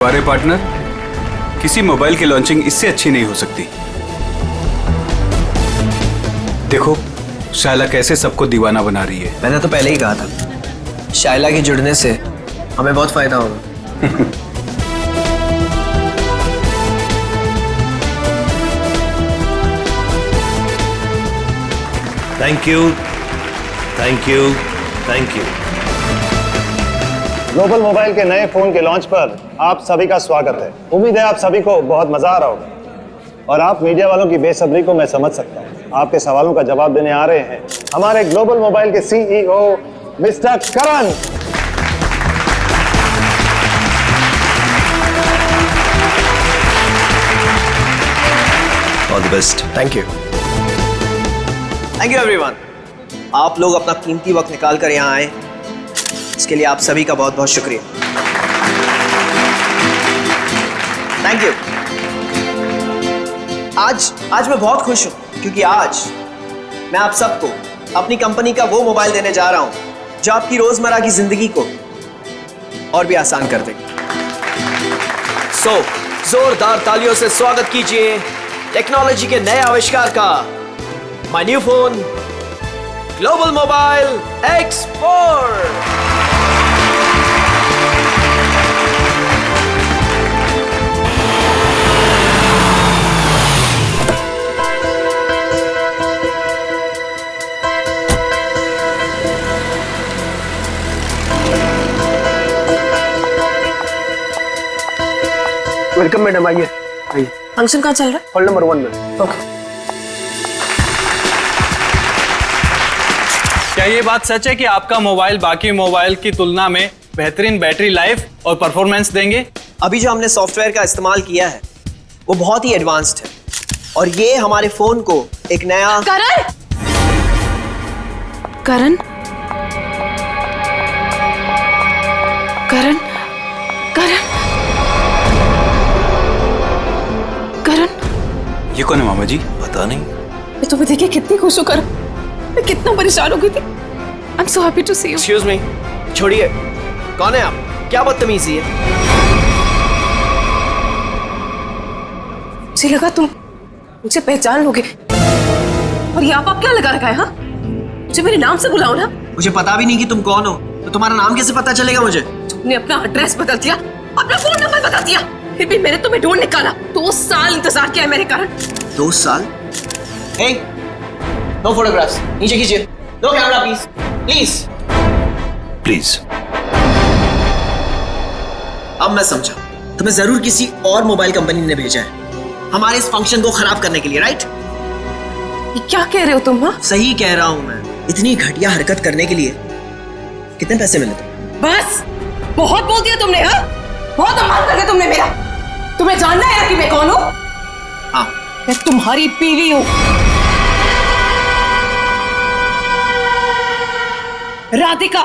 हमारे पार्टनर, किसी मोबाइल की लॉन्चिंग इससे अच्छी नहीं हो सकती। देखो शायला कैसे सबको दीवाना बना रही है। मैंने तो पहले ही कहा था शायला के जुड़ने से हमें बहुत फायदा होगा। Thank you, thank you, thank you. Global mobile के नए फोन के लॉन्च पर आप सभी का स्वागत है। उम्मीद है आप सभी को बहुत मजा आ रहा होगा और आप मीडिया वालों की बेसब्री को मैं समझ सकता हूँ। आपके सवालों का जवाब देने आ रहे हैं हमारे ग्लोबल मोबाइल के CEO mister Karan. All the best. Thank you everyone. आप लोग अपना कीमती वक्त निकाल कर यहाँ आए, इसके लिए आप सभी का बहुत बहुत शुक्रिया। Thank you. आज मैं बहुत खुश हूं क्योंकि आज मैं आप सबको अपनी कंपनी का वो मोबाइल देने जा रहा हूं जो आपकी रोजमर्रा की जिंदगी को और भी आसान कर देगी। जोरदार तालियों से स्वागत कीजिए टेक्नोलॉजी के नए आविष्कार का, my new phone global mobile X4। Welcome madam, आइए आइए। फंक्शन कहाँ चल रहा है? हॉल नंबर 1 में। ओके। क्या ये बात सच है कि आपका मोबाइल बाकी मोबाइल की तुलना में बेहतरीन बैटरी लाइफ और परफॉर्मेंस देंगे? अभी जो हमने सॉफ्टवेयर का इस्तेमाल किया है वो बहुत ही एडवांस्ड है और ये हमारे फोन को एक नया करण करण करण करण करण ये कौन है मामा जी? पता नहीं। मैं तुम्हें देखे कितनी खुश हूँ करण। मैं कितना परेशान हो गई थी। I am so happy to see you. Excuse me, छोड़िए। कौन है आप? क्या बदतमीजी है? मुझे लगा तुम मुझे पहचान लोगे। और ये आप क्या लगा रखा है? हाँ, मुझे मेरे नाम से बुलाओ ना। मुझे पता भी नहीं कि तुम कौन हो, तो तुम्हारा नाम कैसे पता चलेगा मुझे? तुमने अपना एड्रेस बदल दिया, अपना फोन नंबर बदल दिया, फिर भी मैंने तुम्हें ढूंढ निकाला। 2 साल इंतजार किया है मेरे कारण। 2 साल? हे, नो फोटोग्राफ्स, नीचे खींचिए। No camera please, please. Please. अब मैं समझा, तुम्हें जरूर किसी और मोबाइल कंपनी ने भेजा है हमारे इस फंक्शन को खराब करने के लिए, राइट? ये क्या कह रहे हो तुम? हाँ, सही कह रहा हूं मैं। इतनी घटिया हरकत करने के लिए कितने पैसे मिले थे? बस बहुत बोल दिया तुमने। हाँ, बहुत अपमान कर दिया तुमने मेरा। तुम्हें जानना है कि मैं कौन हूँ? हाँ, मैं तुम्हारी बीवी हूँ, राधिका।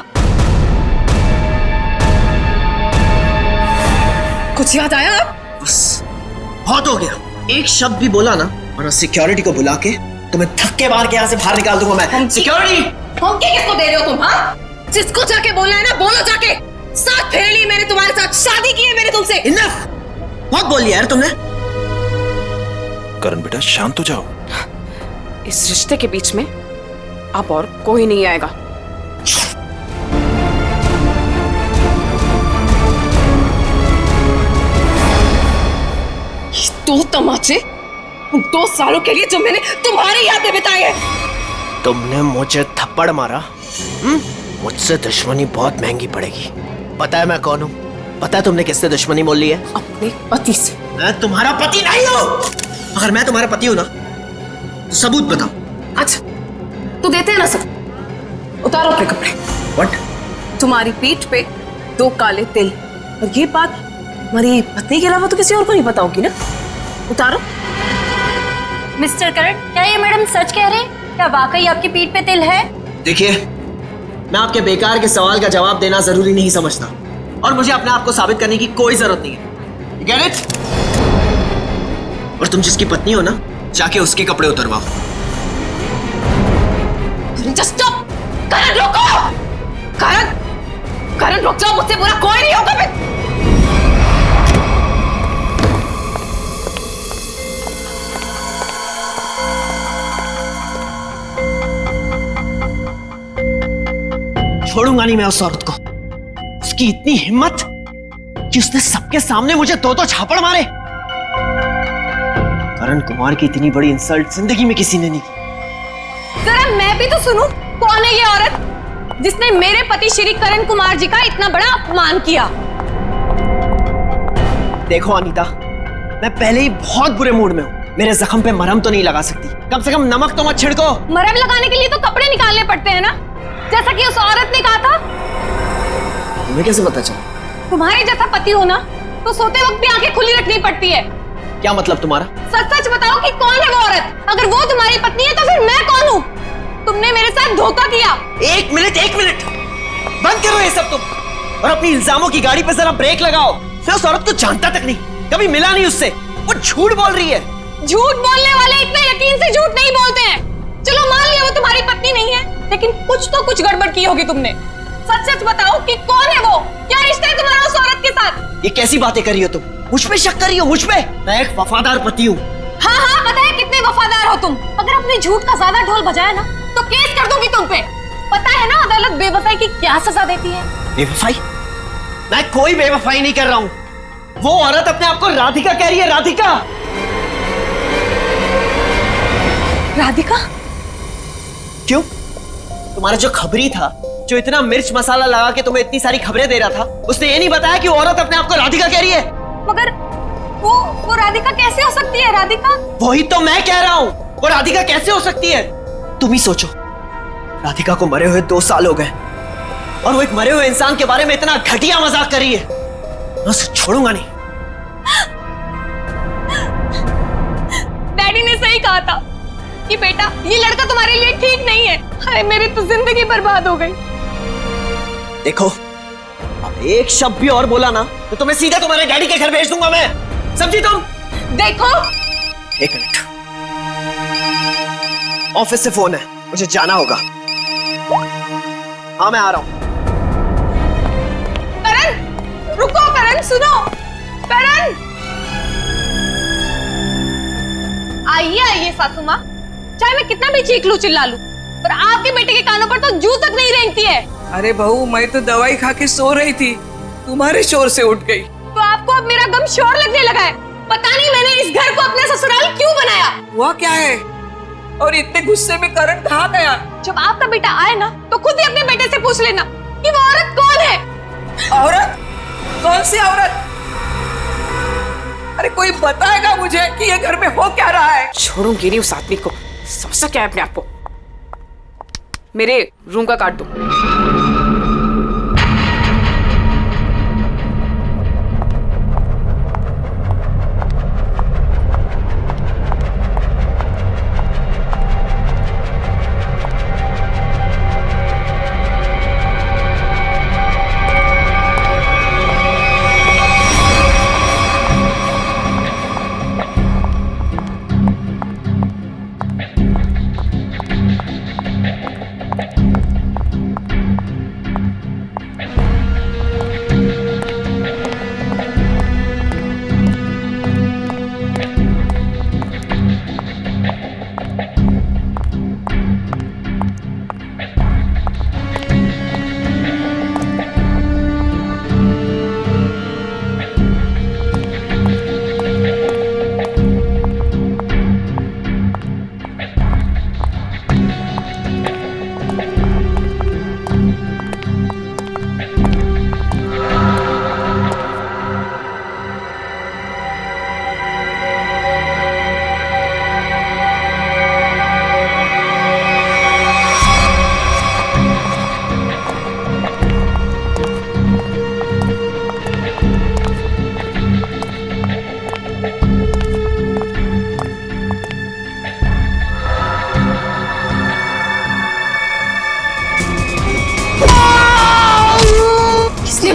कुछ याद आया? बस बहुत हो गया। एक शब्द भी बोला ना और सिक्योरिटी को बुला के तुम्हें धक्के मार के यहाँ से बाहर निकाल दूंगा मैं। सिक्योरिटी! धमकी किसको दे रहे हो तुम? हाँ, जिसको जाके बोलना है ना बोलो जाके। 7 फेरे ली मैंने तुम्हारे साथ, शादी की है मैंने तुमसे। इनफ! बहुत बोल लिया यार तुमने। करण बेटा शांत हो जाओ। इस रिश्ते के बीच में अब और कोई नहीं आएगा। ये 2 तमाचे उन 2 सालों के लिए जो मैंने तुम्हारी याद में बिताए हैं। तुमने मुझे थप्पड़ मारा। मुझसे दुश्मनी बहुत महंगी पड़ेगी। पता है मैं कौन हूँ? पता है तुमने किससे दुश्मनी मोल ली है? अपने पति से। मैं तुम्हारा पति नहीं हूँ। अगर मैं तुम्हारा पति हूँ ना तो सबूत बताओ। अच्छा, तो देते हैं ना सब। उतारो अपने कपड़े। व्हाट? तुम्हारी पीठ पे 2 काले तिल, और ये बात हमारी पत्नी के अलावा तो किसी और को नहीं पता होगी ना। उतारो। मिस्टर करण, क्या ये मैडम सच कह रहे हैं? क्या वाकई आपकी पीठ पे तिल है? देखिए, मैं आपके बेकार के सवाल का जवाब देना जरूरी नहीं समझता और मुझे अपने आप को साबित करने की कोई जरूरत नहीं है। You get it? और तुम जिसकी पत्नी हो ना, जाके उसके कपड़े उतरवाओ। Just stop! करण रोको! करण रुक जाओ, मुझसे बुरा कोई नहीं होगा। मैं छोड़ूंगा नहीं मैं उस औरत को। उसकी इतनी हिम्मत कि उसने सबके सामने मुझे दो झापड़ मारे। करण कुमार की इतनी बड़ी इंसल्ट जिंदगी में किसी ने नहीं की। जरा मैं भी तो सुनूं, कौन है ये औरत जिसने मेरे पति श्री करण कुमार जी का इतना बड़ा अपमान किया? देखो अनीता, मैं पहले ही बहुत बुरे मूड में हूँ। मेरे जख्म पे मरहम तो नहीं लगा सकती, कम से कम नमक तो मत छिड़को। मरहम लगाने के लिए तो कपड़े निकालने पड़ते हैं ना, जैसा कि उस औरत ने कहा था। तुम्हें कैसे पता चला? तुम्हारे जैसा पति हो ना तो सोते वक्त भी आंखें खुली रखनी पड़ती है। क्या मतलब तुम्हारा? सच सच बताओ कि कौन है वो औरत? अगर वो तुम्हारी पत्नी है तो फिर मैं कौन हूँ? तुमने मेरे साथ धोखा किया। एक मिनट बंद करो ये सब तुम, और अपनी इल्जामों की गाड़ी पे जरा ब्रेक लगाओ। मैं उस औरत को जानता तक नहीं, कभी मिला नहीं उससे। वो झूठ बोल रही है। झूठ बोलने वाले इतने यकीन से झूठ नहीं बोलते हैं। चलो मान लिया वो तुम्हारी पत्नी नहीं है, लेकिन कुछ गड़बड़ की होगी तुमने। सच सच बताओ कि कौन है वो? क्या रिश्ता है तुम्हारा उस औरत के साथ? ये कैसी बातें कर रही हो तुम? मुझ पे शक कर रही हो? मुझ पे? मैं एक वफादार पति हूँ। हाँ पता है कितने वफादार हो तुम। अगर अपने झूठ का ज्यादा ढोल बजाया ना तो केस कर दूंगी तुम पे। पता है ना अदालत बेवफाई की क्या सजा देती है? बेवफाई? मैं कोई बेवफाई नहीं कर रहा हूँ। वो औरत अपने आप को राधिका कह रही है। राधिका? राधिका? क्यों? तुम्हारा जो खबरी था, जो इतना मिर्च मसाला लगा के तुम्हें इतनी सारी खबरें दे रहा था, उसने ये नहीं बताया कि वो औरत अपने आप को राधिका कह रही है। मगर वो राधिका कैसे हो सकती है? राधिका? वही तो मैं कह रहा हूँ, वो राधिका कैसे हो सकती है? तुम ही सोचो, राधिका को मरे हुए 2 साल हो गए और वो एक मरे हुए इंसान के बारे में इतना घटिया मजाक कर रही है। मैं उसे छोड़ूंगा नहीं। डैडी ने सही कहा था कि बेटा ये लड़का तुम्हारे लिए ठीक नहीं है। हाय मेरी तो जिंदगी बर्बाद हो गई। देखो, अब एक शब्द भी और बोला ना तो तुम्हें सीधा तुम्हारे डैडी के घर भेज दूंगा मैं। समझी तुम? देखो, एक मिनट, ऑफिस से फोन है, मुझे जाना होगा। हाँ मैं आ रहा हूं। करण रुको, करण सुनो। करण आइए सासू माँ, चाहे मैं कितना भी चीख लूं चिल्ला लूं, पर आपके बेटे के कानों पर तो जू तक नहीं रेंगती है। अरे बहू, मैं तो दवाई खा के सो रही थी, तुम्हारे शोर से उठ गई। तो आपको अब मेरा गम शोर लगने लगा है। पता नहीं मैंने इस घर को अपना ससुराल क्यों बनाया। हुआ क्या है? और इतने गुस्से में करण कहाँ गया? जब आपका बेटा आए ना तो खुद ही अपने बेटे से पूछ लेना कि वो औरत कौन है। औरत? कौन सी औरत? अरे कोई बताएगा मुझे कि ये घर में हो क्या रहा है? छोड़ूंगी नहीं उस आदमी को। समझ क्या है अपने आप को? मेरे रूम का काट दो।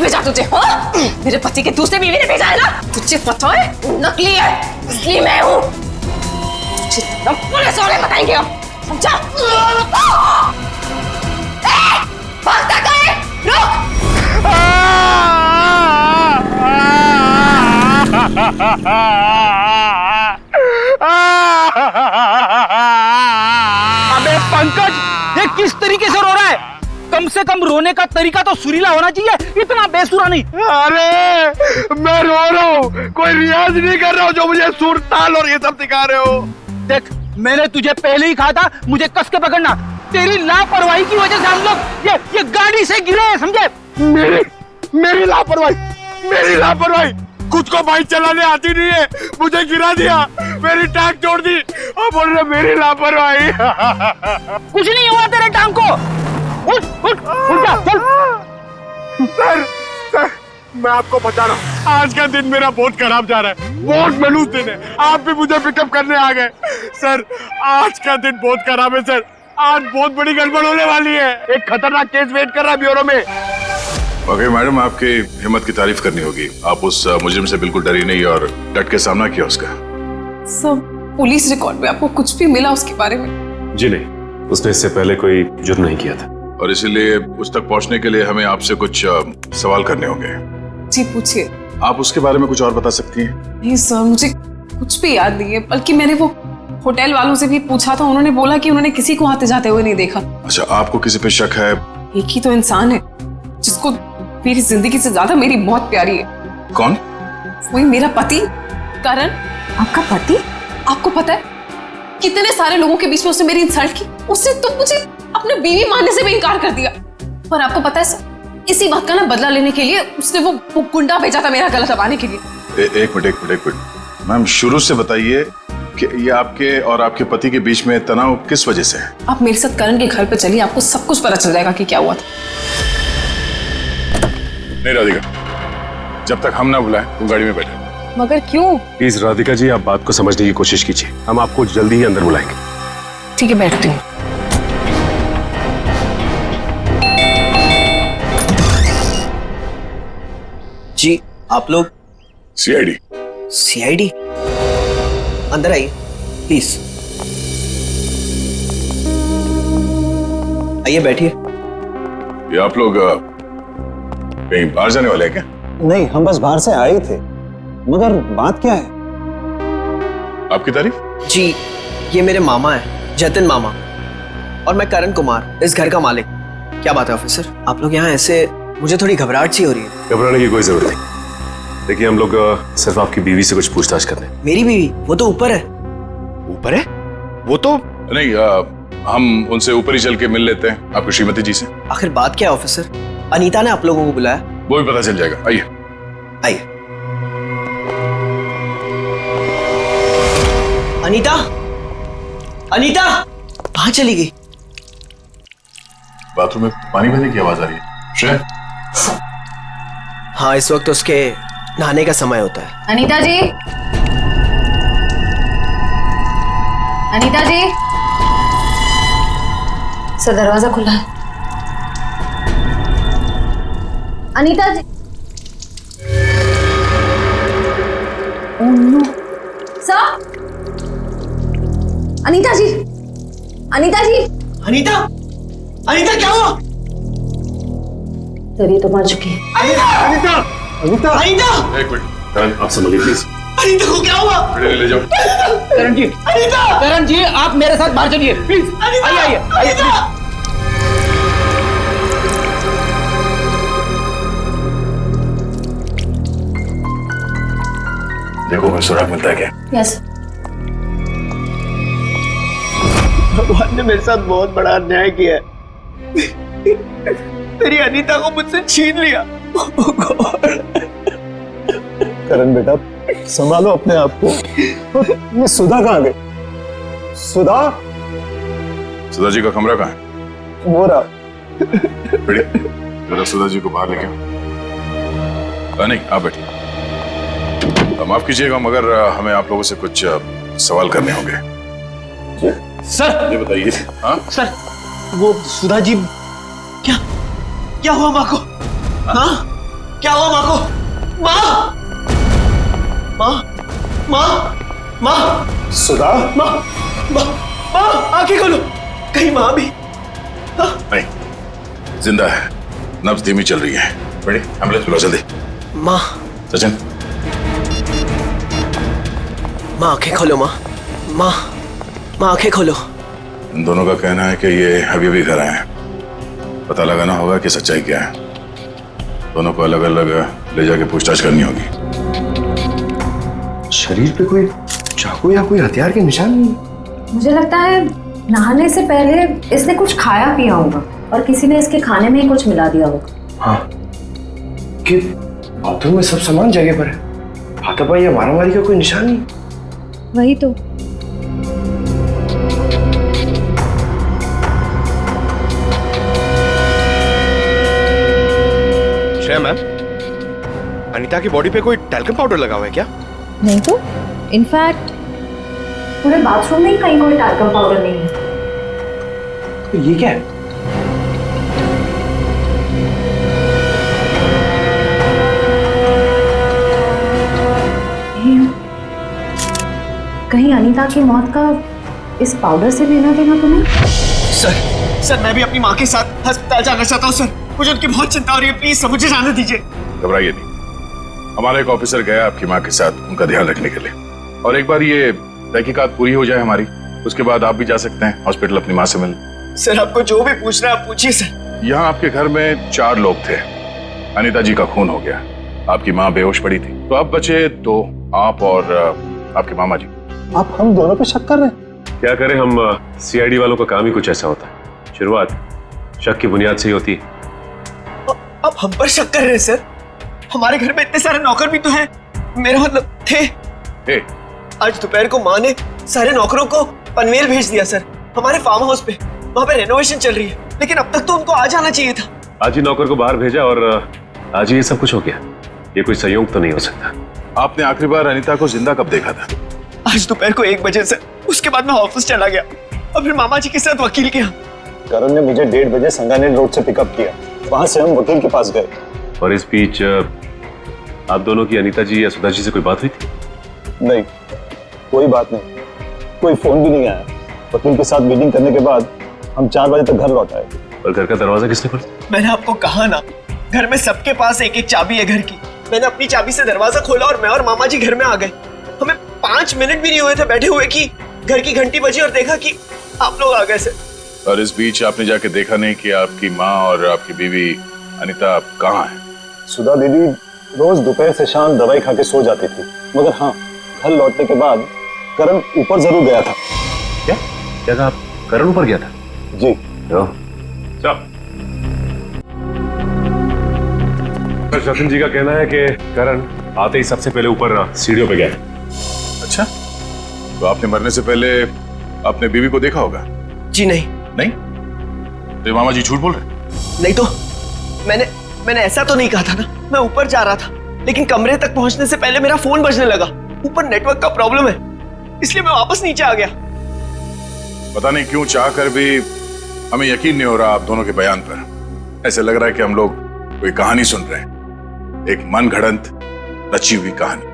भेजा तुझे? हाँ? मेरे पति के दूसरे बीवी ने भेजा है ना? तुझे पता है नकली है, इसलिए मैं हूँ। तुझे पुलिस वाले बताएंगे अब, समझा? भागता कहाँ है? रुक! अबे पंकज, ये किस तरीके से रो रहा है? कम से कम रोने का तरीका तो सुरीला होना चाहिए, इतना बेसुरा नहीं। अरे मैं रो रहा हूँ, कोई रियाज नहीं कर रहा हूँ जो मुझे सुर ताल और ये सब सिखा रहे हो। देख मैंने तुझे पहले ही कहा था मुझे कस के पकड़ना, तेरी लापरवाही की वजह से हम लोग ये गाड़ी से गिरे हैं, समझे? मेरी लापरवाही, खुद को बाइक चलाने आती नहीं है, मुझे गिरा दिया, मेरी टांग तोड़ दी और बोल रहे मेरी लापरवाही। कुछ नहीं हुआ तेरे टांग को, उठ जा, चल। सर मैं आपको बता रहा हूँ, आज का दिन मेरा बहुत खराब जा रहा है, बहुत मनूस दिन है। आप भी मुझे पिकअप करने आ गए। सर आज का दिन बहुत खराब है सर, आज बहुत बड़ी गड़बड़ होने वाली है, एक खतरनाक केस वेट कर रहा है ब्यूरो में। ओके मैडम, आपकी हिम्मत की तारीफ करनी होगी। आप उस मुजरिम से बिल्कुल डरी नहीं और डट के सामना किया उसका। सब पुलिस रिकॉर्ड में आपको कुछ भी मिला उसके बारे में? जी नहीं, उसने इससे पहले कोई जुर्म नहीं किया था। और इसीलिए उस तक पहुंचने के लिए हमें आपसे कुछ सवाल करने होंगे। जी पूछिए। आप उसके बारे में कुछ और बता सकती हैं? नहीं सर, मुझे कुछ भी याद नहीं है, बल्कि मैंने वो होटल वालों से भी पूछा था, उन्होंने बोला कि उन्होंने किसी को आते जाते हुए नहीं देखा। अच्छा, आपको किसी पे शक है? एक ही तो इंसान है जिसको मेरी जिंदगी से ज्यादा मेरी मौत प्यारी है। कौन? वही मेरा पति करण। आपका पति? आपको पता है कितने सारे लोगों के बीच में उसने मेरी इंसल्ट की, उसने तो मुझे अपने बीवी मानने से भी इनकार कर दिया। पर आपको पता है सर, इसी बात का ना बदला लेने के लिए उसने वो गुंडा भेजा था मेरा गला दबाने के लिए। एक मिनट मैम, शुरू से बताइए कि ये आपके और आपके पति के बीच में तनाव किस वजह से है? आप मेरे साथ करण के घर पे चलिए, आपको सब कुछ पता चल जाएगा कि क्या हुआ था। नहीं राधिका, जब तक हम ना बुलाएं तुम गाड़ी में बैठे। मगर क्यों? प्लीज राधिका जी, आप बात को समझने की कोशिश कीजिए, हम आपको जल्दी ही अंदर बुलाएंगे। ठीक है, बैठती हूँ। जी आप लोग? सीआईडी। अंदर आइए प्लीज, आइए बैठिए। ये आप लोग कहीं बाहर जाने वाले हैं क्या? नहीं, हम बस बाहर से आए थे, मगर बात क्या है? आपकी तारीफ? जी ये मेरे मामा है, जतिन मामा, और मैं करण कुमार, इस घर का मालिक। क्या बात है ऑफिसर, आप लोग यहाँ ऐसे? मुझे थोड़ी घबराहट सी हो रही है। घबराने की कोई जरूरत नहीं। देखिए हम लोग सिर्फ आपकी बीवी से कुछ पूछताछ कर रहे हैं। मेरी बीवी? वो तो ऊपर है। ऊपर है? वो तो नहीं, हम उनसे ऊपर ही चल के मिल लेते हैं आपकी श्रीमती जी से। आखिर बात क्या है ऑफिसर? अनीता ने आप लोगों को बुलाया? वो भी पता चल जाएगा, आइए। आइए। अनीता, अनीता कहाँ चली गई? बाथरूम में पानी बहने की आवाज आ रही है। श्रेया? हाँ, इस वक्त उसके नहाने का समय होता है। अनीता जी, अनीता जी। सर दरवाजा खुला है। Anita ji. Oh no. Sir, Anita ji, Anita ji. Anita, Anita क्या हुआ? सर ये तो मर चुकी है। अनीता, अनीता, अनीता। एक मिनट, करण आप समझिए प्लीज। अनीता को क्या हुआ? ले जाओ। करण जी, अनीता, करण जी आप मेरे साथ बाहर चलिए प्लीज। आइए आइए प्लीज। देखो कोई सुराग मिलता है क्या? यस। भगवान ने मेरे साथ बहुत बड़ा अन्याय किया है। मेरी अनीता को मुझसे छीन लिया। करण बेटा, संभालो अपने आप को। ये सुधा कहाँ गई? सुधा? सुधा जी का कमरा कहाँ है? वो रहा। जरा सुधा जी को बाहर लेके आओ। नहीं, आप बैठिए। माफ कीजिएगा मगर हमें आप लोगों से कुछ सवाल करने होंगे। सर ये बताइए। हाँ सर, वो सुधा जी। क्या हुआ माँ को? हाँ क्या हुआ माँ को? माँ, माँ, माँ, माँ। सुधा? माँ, माँ, माँ, आंखें खोलो। कहीं माँ भी? नहीं, जिंदा है, नब्ज धीमी चल रही है। बड़ी एम्बुलेंस बुलाओ जल्दी। माँ। सचिन, माँ आंखें खोलो। माँ, माँ, माँ आंखें खोलो। इन दोनों का कहना है कि ये अभी घर आए हैं। पता लगाना होगा कि सच्चाई क्या है। दोनों को अलग अलग ले जाके पूछताछ करनी होगी। शरीर पे कोई चाकू या कोई हथियार के निशान नहीं? मुझे लगता है नहाने से पहले इसने कुछ खाया पिया होगा और किसी ने इसके खाने में ही कुछ मिला दिया होगा। हाँ, कि बाथरूम में सब सामान जगह पर है, हाथापाई या मारामारी का कोई निशान नहीं। वही तो। श्रेया मैम, अनीता की बॉडी पे कोई टैल्कम पाउडर लगा हुआ है क्या? नहीं तो, इनफैक्ट पूरे बाथरूम में ही कहीं कोई टैल्कम पाउडर नहीं है। तो ये क्या है? कहीं अनीता की मौत का इस पाउडर से लेना देना तो नहीं? सर मैं भी अपनी माँ के साथ अस्पताल जाना चाहता हूँ सर। मुझे उनकी बहुत चिंता हो रही है, प्लीज सर मुझे जाने दीजिए। घबराइए नहीं, हमारा एक ऑफिसर गया आपकी माँ के साथ उनका ध्यान रखने के लिए, और एक बार ये तहकीकात पूरी हो जाए हमारी, उसके बाद आप भी जा सकते हैं हॉस्पिटल अपनी माँ से मिलने। सर आपको जो भी पूछना है आप पूछिए सर। यहाँ आपके घर में 4 लोग थे, अनीता जी का खून हो गया, आपकी माँ बेहोश पड़ी थी, तो अब बचे 2, आप और आपके मामा जी। आप हम दोनों पे शक कर रहे हैं? क्या करें, हम सीआईडी वालों का काम ही कुछ ऐसा होता है, शुरुआत शक की बुनियाद से ही होती है। आप हम पर शक कर रहे हैं सर? हमारे घर में इतने सारे नौकर भी तो हैं, मेरा मतलब थे। आज दोपहर को माँ ने सारे नौकरों को पनवेल भेज दिया सर, हमारे फार्म हाउस पे। वहाँ पे रेनोवेशन चल रही है, लेकिन अब तक तो उनको आ जाना चाहिए था। आज ही नौकर को बाहर भेजा और आज ही ये सब कुछ हो गया। ये कोई संयोग तो नहीं हो सकता। आपने आखिरी बार अनीता को जिंदा कब देखा था? आज दोपहर को 1 बजे से, उसके बाद मैं ऑफिस चला गया और फिर मामा जी के साथ वकील के यहाँ। करण ने मुझे 1:30 बजे संगानेर रोड से पिकअप किया, वहां से हम वकील के पास गए। और इस बीच आप दोनों की अनीता जी या सुधा जी से कोई बात हुई थी? नहीं, कोई बात नहीं, कोई फोन भी नहीं आया। वकील के साथ मीटिंग करने के बाद हम 4 बजे तक घर लौट आए। और घर का दरवाजा किसने खोला? मैंने आपको कहा ना, घर में सबके पास एक एक चाबी है घर की। मैंने अपनी चाबी से दरवाजा खोला और मैं और मामा जी घर में आ गए। हमें 5 मिनट भी नहीं हुए थे बैठे हुए कि घर की घंटी बजी और देखा कि आप लोग आ गए सर। और इस बीच आपने जाके देखा नहीं कि आपकी माँ और आपकी बीवी अनीता कहाँ है? सुधा दीदी रोज दोपहर से शाम दवाई खा के सो जाती थी, मगर हाँ, घर लौटने के बाद करण ऊपर जरूर गया था। क्या क्या कहा आप? करण ऊपर गया था? जी। जतिन जी का कहना है कि करण आते ही सबसे पहले ऊपर सीढ़ियों पे गया। अच्छा, तो आपने मरने से पहले अपने बीवी को देखा होगा? जी नहीं। नहीं? तो मामा जी झूठ बोल रहे? नहीं तो मैंने ऐसा तो नहीं कहा था ना। मैं ऊपर जा रहा था, लेकिन कमरे तक पहुंचने से पहले मेरा फोन बजने लगा। ऊपर नेटवर्क का प्रॉब्लम है, इसलिए मैं वापस नीचे आ गया। पता नहीं क्यों चाह कर भी हमें यकीन नहीं हो रहा आप दोनों के बयान पर। ऐसे लग रहा है कि हम लोग कोई कहानी सुन रहे हैं, एक मन घड़ंत रची हुई कहानी।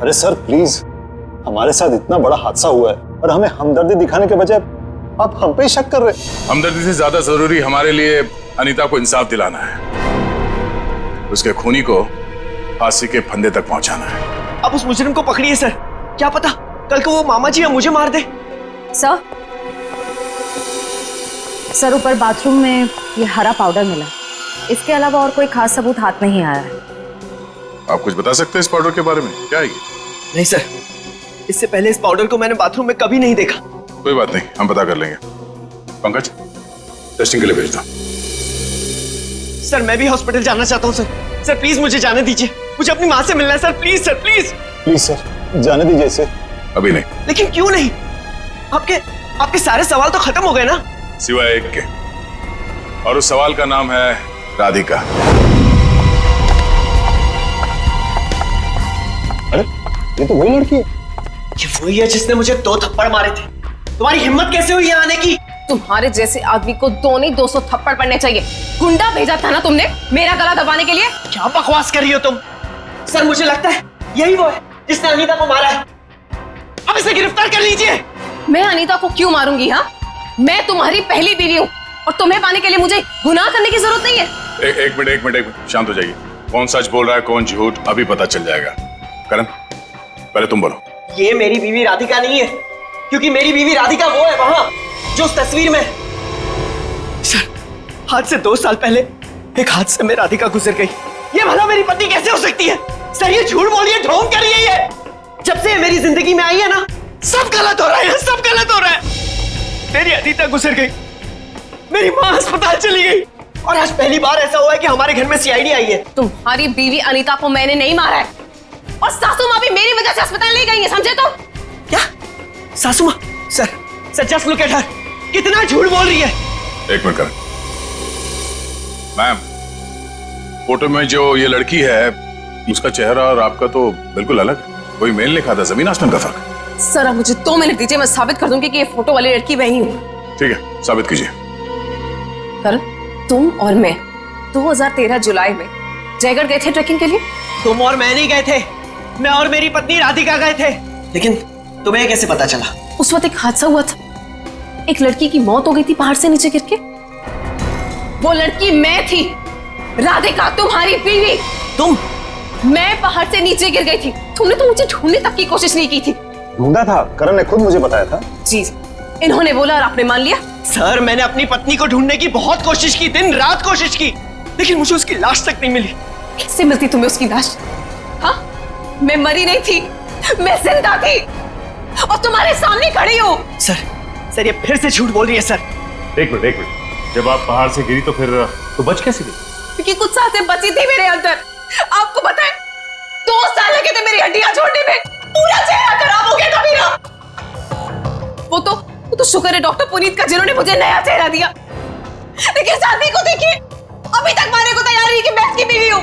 अरे सर प्लीज, हमारे साथ इतना बड़ा हादसा हुआ है और हमें हमदर्दी दिखाने के बजाय आप हम पे ही शक कर रहे हैं। हमदर्दी से ज्यादा जरूरी हमारे लिए अनीता को इंसाफ दिलाना है, उसके खूनी को फांसी के फंदे तक पहुंचाना है। अब उस मुजरिम को पकड़िए सर, क्या पता कल को वो मामा जी मुझे मार दे। सर ऊपर बाथरूम में ये हरा पाउडर मिला, इसके अलावा और कोई खास सबूत हाथ में ही आया है। आप कुछ बता सकते हैं इस पाउडर के बारे में? क्या है ये? नहीं सर, इससे पहले इस पाउडर को मैंने बाथरूम में कभी नहीं देखा। कोई बात नहीं, हम पता कर लेंगे। पंकज, टेस्टिंग के लिए भेज दो। सर मैं भी हॉस्पिटल जाना चाहता हूँ सर। सर प्लीज मुझे जाने दीजिए, मुझे अपनी माँ से मिलना है sir. Please sir, please please sir, जाने दीजिए इसे। अभी नहीं। लेकिन क्यों नहीं? आपके सारे सवाल तो खत्म हो गए ना, सिवाय एक के, और उस सवाल का नाम है राधिका। अरे ये तो वही लड़की है। ये वही है जिसने मुझे 2 थप्पड़ मारे थे। तुम्हारी हिम्मत कैसे हुई यहाँ आने की? तुम्हारे जैसे आदमी को 2 नहीं 200 थप्पड़ पड़ने चाहिए। गुंडा भेजा था ना तुमने मेरा गला दबाने के लिए? क्या बकवास कर रही हो तुम? सर मुझे लगता है यही वो है जिसने अनीता को मारा है। अब इसे गिरफ्तार कर लीजिए। मैं अनीता को क्यों मारूंगी? हाँ, मैं तुम्हारी पहली बीवी हूँ और तुम्हें पाने के लिए मुझे गुनाह करने की जरूरत नहीं है। एक मिनट, शांत हो जाइए। कौन सच बोल रहा है कौन झूठ अभी पता चल जाएगा। करण, पहले तुम बोलो। ये मेरी बीवी राधिका नहीं है, क्योंकि मेरी बीवी राधिका वो है वहां जो उस तस्वीर में। आज से 2 साल पहले एक हादसे में राधिका गुजर गई। ये भला मेरी पत्नी कैसे हो सकती है? सर ये झूठ बोल रही है, ढोंग कर रही है ये। जब से ये मेरी जिंदगी में आई है ना, सब गलत हो रहा है, सब गलत हो रहा है। मेरी अनीता गुजर गई, मेरी माँ अस्पताल चली गई, और आज पहली बार ऐसा हुआ है कि हमारे घर में सीआईडी आई है। तुम्हारी बीवी अनीता को मैंने नहीं मारा है, और सासू माँ भी मेरी वजह से अस्पताल ले गई है, समझे? तो क्या सासू माँ? Sir just look at her, कितना झूठ बोल रही है। एक मिनट कर। मैम, फोटो में जो ये लड़की है उसका चेहरा और आपका तो बिल्कुल अलग। कोई मेल नहीं खाता, जमीन आसमान का फर्क। सर आप मुझे 2 मिनट दीजिए, मैं साबित कर दूंगी कि ये फोटो वाली लड़की वही हूँ। ठीक है, साबित कीजिए। करण, तुम और मैं 2013 जुलाई में जयगढ़ गए थे ट्रैकिंग के लिए। तुम और मैं नहीं गए थे, मैं और मेरी पत्नी राधिका गए थे। लेकिन तुम्हें कैसे पता चला? उस वक्त एक हादसा हुआ था, एक लड़की की मौत हो गई थी पहाड़ से नीचे गिर के। वो लड़की मैं थी, राधिका तुम्हारी बीवी। तुम? मैं पहाड़ से नीचे गिर गई थी, तुमने तो मुझे ढूंढने तक की कोशिश नहीं की थी। ढूंढा था, करण ने खुद मुझे बताया था। जी, इन्होंने बोला और आपने मान लिया। सर मैंने अपनी पत्नी को ढूंढने की बहुत कोशिश की, दिन रात कोशिश की, लेकिन मुझे उसकी लाश तक नहीं मिली। कैसे मिलती तुम्हें उसकी लाश? हाँ, मैं मरी नहीं थी, मैं जिंदा थी और तुम्हारे सामने खड़ी हूँ। सर ये फिर से झूठ बोल रही है सर। एक मिनट, जब आप पहाड़ से गिरी तो फिर तो बच कैसे गई? क्योंकि कुछ सांसें बची थी मेरे अंदर। आपको पता है 2 साल लगे थे मेरी हड्डियां छोड़ने में, पूरा चेहरा खराब हो गया था मेरा। वो तो शुक्र है डॉक्टर पुनीत का, जिन्होंने मुझे नया चेहरा दिया। लेकिन शादी को देखिए, अभी तक मारने को तैयार नहीं कि मैं इसकी बीवी हूँ।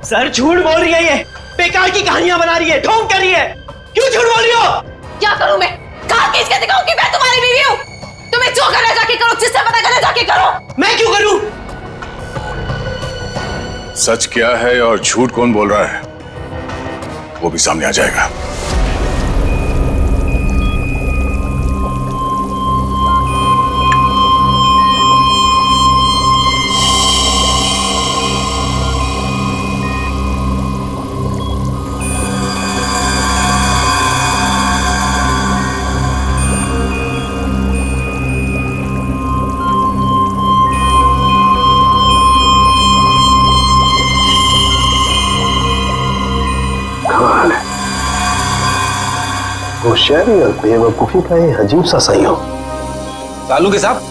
सर झूठ बोल रही है, ये बेकार की कहानियां बना रही है, ढोंग कर रही है। क्यों झूठ बोल रही हो? क्या करूं मैं? कहां खींच के दिखाऊं कि मैं तुम्हारी बीवी हूं? तुम्हें जो करना जाके करो, जिससे पता करना जाके करो। मैं क्यों करूं? सच क्या है और झूठ कौन बोल रहा है वो भी सामने आ जाएगा। होशियारी और बेवकूफी का ये अजीब सा संयोग। लालू के साहब,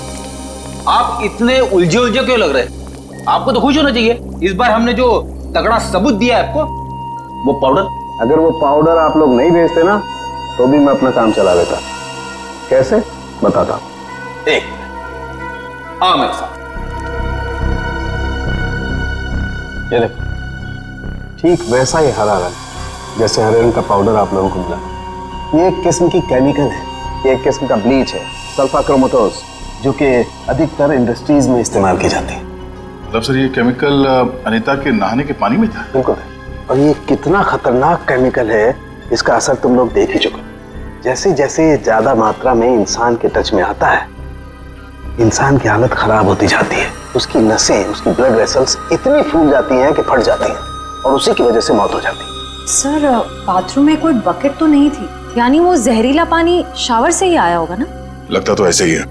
आप इतने उलझे क्यों लग रहे हैं? आपको तो खुश होना चाहिए, इस बार हमने जो तगड़ा सबूत दिया है आपको, वो पाउडर। अगर वो पाउडर आप लोग नहीं भेजते ना तो भी मैं अपना काम चला लेता। कैसे बताता हूं। एक हाँ मेरे साथ ये देखो, ठीक वैसा ही हरा रंग जैसे हरे रंग का पाउडर आप लोगों को मिला। ये एक किस्म की केमिकल है, ये एक किस्म का ब्लीच है, सल्फा क्रोमेटोज, जो कि अधिकतर इंडस्ट्रीज में इस्तेमाल की जाती है। मतलब सर ये केमिकल अनीता के नहाने के पानी में था? बिल्कुल। और ये कितना खतरनाक केमिकल है, इसका असर तुम लोग देख ही चुके। जैसे जैसे ज्यादा मात्रा में इंसान के टच में आता है, इंसान की हालत खराब होती जाती है। उसकी नसें, उसकी ब्लड वेसल्स इतनी फूल जाती हैं कि फट जाती हैं, और उसी की वजह से मौत हो जाती है। सर बाथरूम में कोई बकेट तो नहीं थी, यानी वो जहरीला पानी शावर से ही आया होगा ना? लगता तो ऐसे ही है।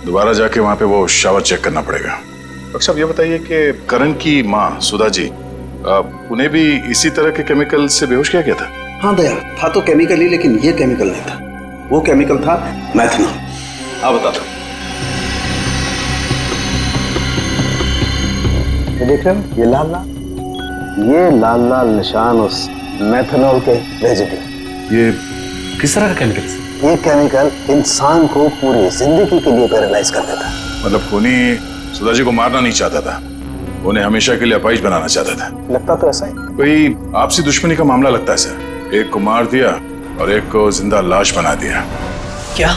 दोबारा जाके वहां पे वो शावर चेक करना पड़ेगा। डॉक्टर साहब ये बताइए कि करण की माँ सुधा जी, उन्हें भी इसी तरह के केमिकल से बेहोश किया गया था? हाँ दया, था तो केमिकल ही, लेकिन ये केमिकल नहीं था। वो केमिकल था मैथनॉल। आप बता दो। ये देख रहे हो, ये लाल लाल निशान उस मैथनॉल के रेजिड्यू। ये किस तरह का केमिकल? ये केमिकल इंसान को पूरी जिंदगी के लिए पैरालाइज कर देता है। मतलब खूनी सुधा जी को मारना नहीं चाहता था, उन्हें हमेशा के लिए अपाहिज बनाना चाहता था। लगता तो ऐसा ही। कोई आपसी दुश्मनी का मामला लगता है सर। एक को मार दिया और एक को जिंदा लाश बना दिया। क्या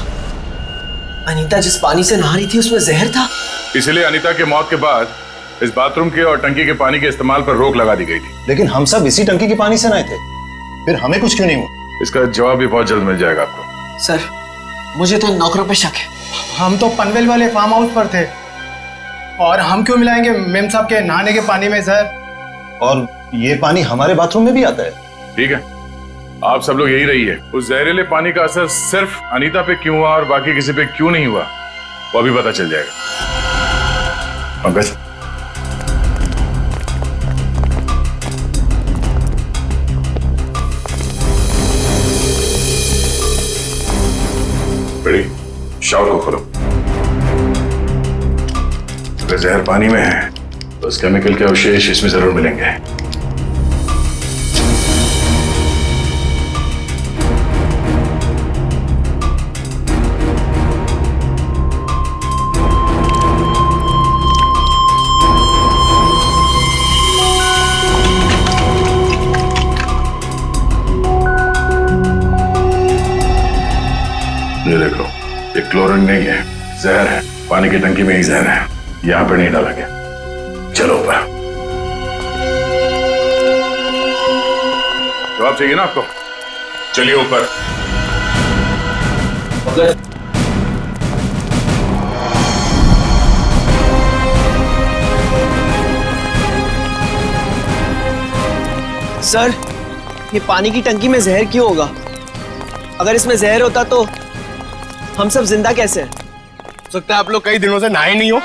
अनीता जिस पानी से नहा रही थी उसमें जहर था? इसलिए अनीता के मौत के बाद इस बाथरूम के और टंकी के पानी के इस्तेमाल पर रोक लगा दी गई थी। लेकिन हम सब इसी टंकी के पानी से नहाए थे, फिर हमें कुछ क्यों नहीं हुआ? इसका जवाब भी बहुत जल्द मिल जाएगा आपको। सर मुझे तो नौकरों पे शक है। हम तो पनवेल वाले फार्म हाउस पर थे, और हम क्यों मिलाएंगे मेम साहब के नहाने के पानी में सर? और ये पानी हमारे बाथरूम में भी आता है। ठीक है, आप सब लोग यही रहिए। उस जहरीले पानी का असर सिर्फ अनीता पे क्यों हुआ और बाकी किसी पे क्यों नहीं हुआ, वो अभी पता चल जाएगा। पंकज, बड़ी शावर को खोलो। अगर जहर पानी में है तो उस केमिकल के अवशेष इसमें जरूर मिलेंगे। ये देखो, ये क्लोरीन नहीं है, जहर है। पानी की टंकी में ही जहर है, यहां पर नहीं डाला गया। चलो ऊपर। जवाब चाहिए ना आपको? चलिए ऊपर। सर, ये पानी की टंकी में जहर क्यों होगा? अगर इसमें जहर होता तो हम सब जिंदा कैसे हैं? हो सकता है आप लोग कई दिनों से नहाए नहीं हो।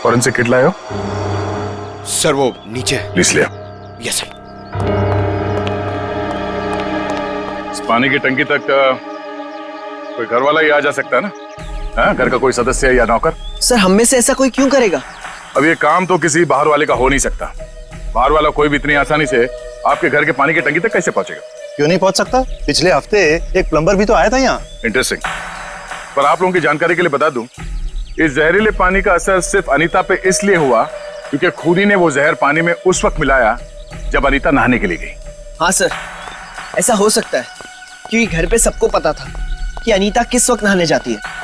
फॉरेंसिक किट लाए हो? सर वो नीचे। प्लीज ले आओ। Yes sir. इस पानी की टंकी तक कोई घर वाला ही आ जा सकता है ना? हाँ, घर का कोई सदस्य या नौकर? सर, हम में से ऐसा कोई क्यों करेगा? अब ये काम तो किसी बाहर वाले का हो नहीं सकता। बाहर वाला कोई भी इतनी आसानी से आपके घर के पानी की टंकी तक कैसे पहुंचेगा? क्यों नहीं पहुंच सकता? पिछले हफ्ते एक प्लम्बर भी तो आया था यहाँ। इंटरेस्टिंग। पर आप लोगों की जानकारी के लिए बता दूं, इस जहरीले पानी का असर सिर्फ अनीता पे इसलिए हुआ क्योंकि खुदी ने वो जहर पानी में उस वक्त मिलाया जब अनीता नहाने के लिए गई। हाँ सर, ऐसा हो सकता है क्योंकि घर पे सबको पता था कि अनीता किस वक्त नहाने जाती है।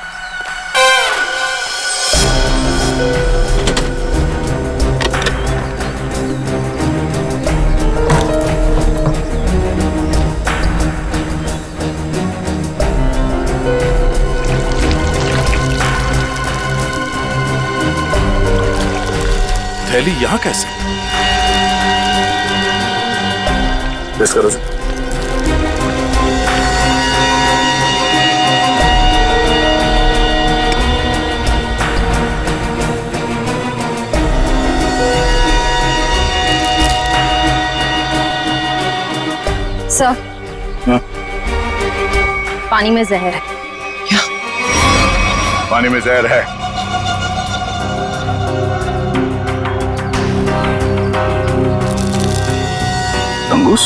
थैली यहाँ कैसे? बेस करो सर। सर, हाँ? पानी में जहर है। क्या? पानी में जहर है? तंगूस?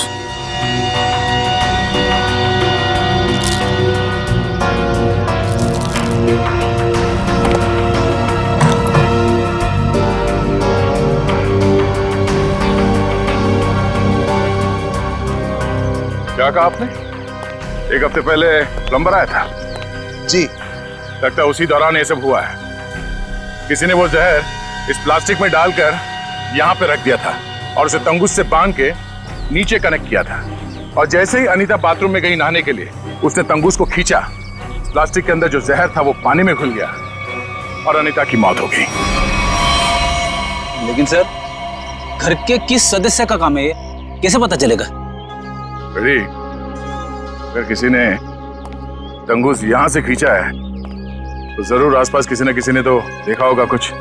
क्या कहा आपने? एक हफ्ते पहले प्लम्बर आया था? जी। लगता है उसी दौरान ये सब हुआ है। किसी ने वो जहर इस प्लास्टिक में डालकर यहाँ पे रख दिया था और उसे तंगूस से बांध के नीचे कनेक्ट किया था। और जैसे ही अनीता बाथरूम में गई नहाने के लिए, उसने तंगूस को खींचा। प्लास्टिक के अंदर जो जहर था वो पानी में घुल गया और अनीता की मौत हो गई। लेकिन सर, घर के किस सदस्य का काम है ये? कैसे पता चलेगा? बेटी, अगर किसी ने तंगूस यहां से खींचा है तो जरूर आसपास किसी न किसी ने तो देखा होगा कुछ।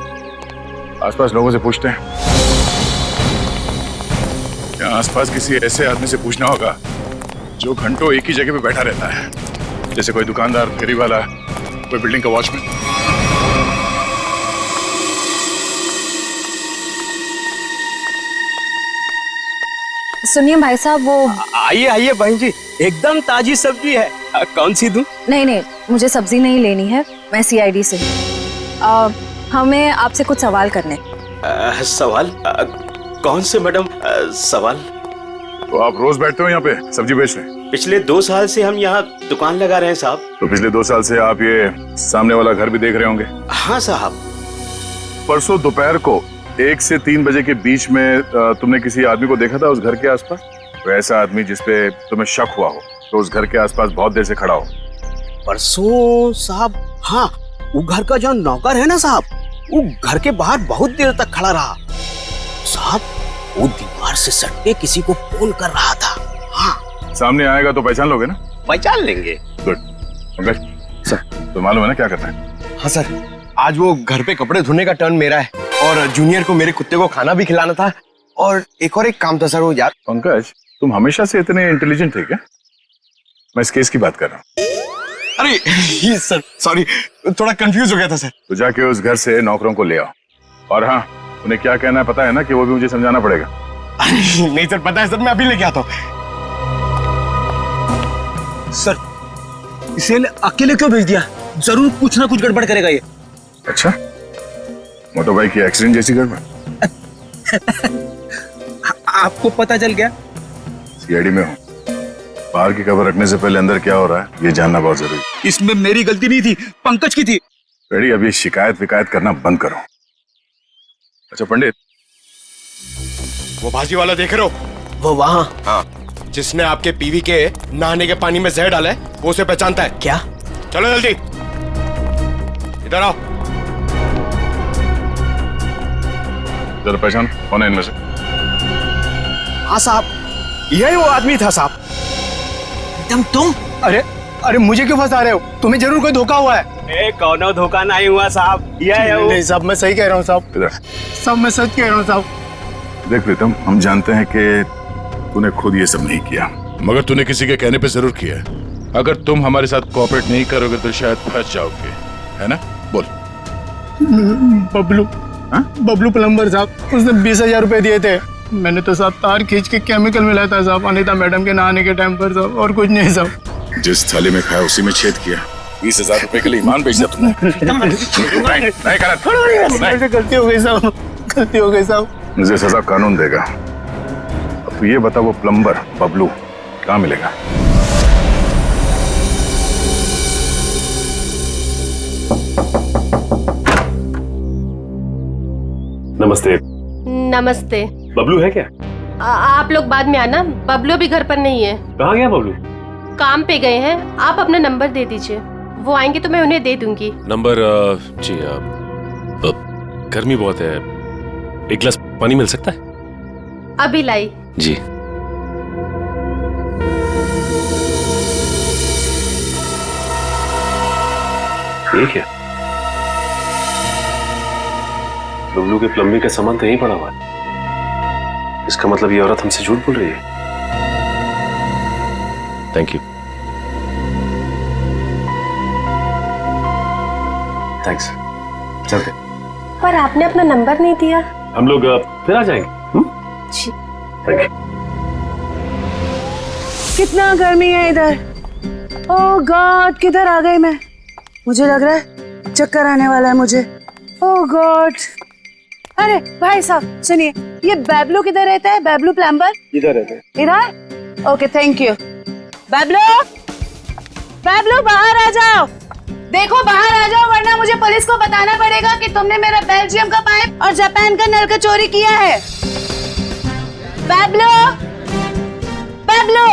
आसपास लोगों से पूछते हैं। क्या आसपास किसी ऐसे आदमी से पूछना होगा जो घंटों एक ही जगह पे बैठा रहता है, जैसे कोई दुकानदार, फेरी वाला, कोई बिल्डिंग का वॉचमैन। सुनिए भाई साहब, वो आइए आइए बहन जी, एकदम ताजी सब्जी है। कौन सी दूं? नहीं, मुझे सब्जी नहीं लेनी है, मैं सीआईडी से हूँ। हमें आपसे कुछ सवाल करने। सवाल? कौन से मैडम सवाल? तो आप रोज बैठते हो यहाँ पे सब्जी बेच रहे? पिछले 2 साल से हम यहाँ दुकान लगा रहे हैं साहब। तो पिछले 2 साल से आप ये सामने वाला घर भी देख रहे होंगे? हाँ साहब। परसों दोपहर को 1 से 3 बजे के बीच में तुमने किसी आदमी को देखा था उस घर के आसपास? तो ऐसा आदमी जिसपे तुम्हें शक हुआ हो, तो उस घर के आसपास बहुत देर से खड़ा हो। परसों साहब, हाँ, वो घर का जो नौकर है ना साहब, वो घर के बाहर बहुत देर तक खड़ा रहा साहब। वो दीवार से सट के किसी को फोन कर रहा था। हाँ, सामने आएगा तो पहचान लोगे ना? पहचान लेंगे। गुड। पंकज सर, तो मालूम है ना क्या करना है? हाँ सर, आज वो घर पे कपड़े धोने का टर्न मेरा है और जूनियर को मेरे कुत्ते को खाना भी खिलाना था और एक काम था सर वो यार। पंकज, तुम हमेशा से इतने इंटेलिजेंट थे क्या? मैं इस केस की बात कर रहा हूँ। अरे ये सर सॉरी, थोड़ा कंफ्यूज हो गया था सर। तो जाके उस घर से नौकरों को ले आओ। और हाँ, उन्हें क्या कहना है पता है ना, कि वो भी मुझे समझाना पड़ेगा। नहीं सर, पता है सर, मैं अभी लेके आता हूँ। सर इसे अकेले क्यों भेज दिया? जरूर कुछ ना कुछ गड़बड़ करेगा ये। अच्छा, मोटर बाइक की एक्सीडेंट जैसी गड़बड़? आपको पता चल गया? सीआईडी में हूँ, बाहर की खबर रखने से पहले अंदर क्या हो रहा है ये जानना बहुत जरूरी है। इसमें मेरी गलती नहीं थी, पंकज की थी। रेडी, अभी शिकायत विकायत करना बंद करो। अच्छा पंडित, वो भाजी वाला देख रहे हो? वो वहाँ? हाँ, जिसने आपके पीवी के नहाने के पानी में जहर डाला है, वो उसे पहचानता है क्या? चलो जल्दी इधर आओ। जरा पहचान, कौन है इनमें से? हाँ साहब, यही वो आदमी था साहब। तुम? अरे मुझे क्यों फंसा रहे हो? तुम्हें जरूर कोई धोखा हुआ है। कौनो धोखा नहीं हुआ साहब, ये है वो। नहीं साहब, मैं सही कह रहा हूँ साहब। इधर सब मैं सच कह रहा हूँ साहब। देख प्रीतम, हम जानते हैं कि तूने खुद ये सब नहीं किया, मगर तूने किसी के कहने पे जरूर किया है। अगर तुम हमारे साथ कोऑपरेट नहीं करोगे तो शायद फंस जाओगे, है ना? बोल। बबलू प्लम्बर साहब, उसने 20,000 रुपए दिए थे। मैंने तो साहब तार खींच के केमिकल मिलाया था साहब, अनीता मैडम के नहाने के टाइम पर साहब, और कुछ नहीं साहब। जिस थाली में खाया उसी में छेद किया। 20,000 रुपए के लिए ईमान बेच दिया तुमने। गलती हो गई साहब, गलती हो गई साहब। मुझे सजा कानून देगा। अब तू ये बता, वो प्लम्बर बबलू कहाँ मिलेगा? नमस्ते। नमस्ते। बबलू है क्या? आप लोग बाद में आना, बबलू भी घर पर नहीं है। कहाँ गया बबलू? काम पे गए हैं। आप अपना नंबर दे दीजिए, वो आएंगे तो मैं उन्हें दे दूंगी। नंबर? जी गर्मी बहुत है, एक गिलास पानी मिल सकता है? अभी लाई। जी। ठीक है। बबलू के प्लम्बिंग का सामान तो यहीं पड़ा हुआ है। इसका मतलब ये औरत हमसे झूठ बोल रही है। Thank you. थैंक्स। चलते। पर आपने अपना नंबर नहीं दिया। हम लोग फिर आ जाएंगे। जी। Thank you. कितना गर्मी है इधर। ओह गॉड, किधर आ गई मैं? मुझे लग रहा है चक्कर आने वाला है मुझे। ओह गॉड। अरे भाई साहब सुनिए, ये बैबलू किधर रहता है? बैबलू प्लम्बर इधर रहते हैं। इधर? Okay thank you. Bablu, Bablu बाहर आ जाओ। देखो बाहर आ जाओ, वरना मुझे पुलिस को बताना पड़ेगा कि तुमने मेरा बेल्जियम का पाइप और जापान का नल का चोरी किया है। बैबलू, बैबलू।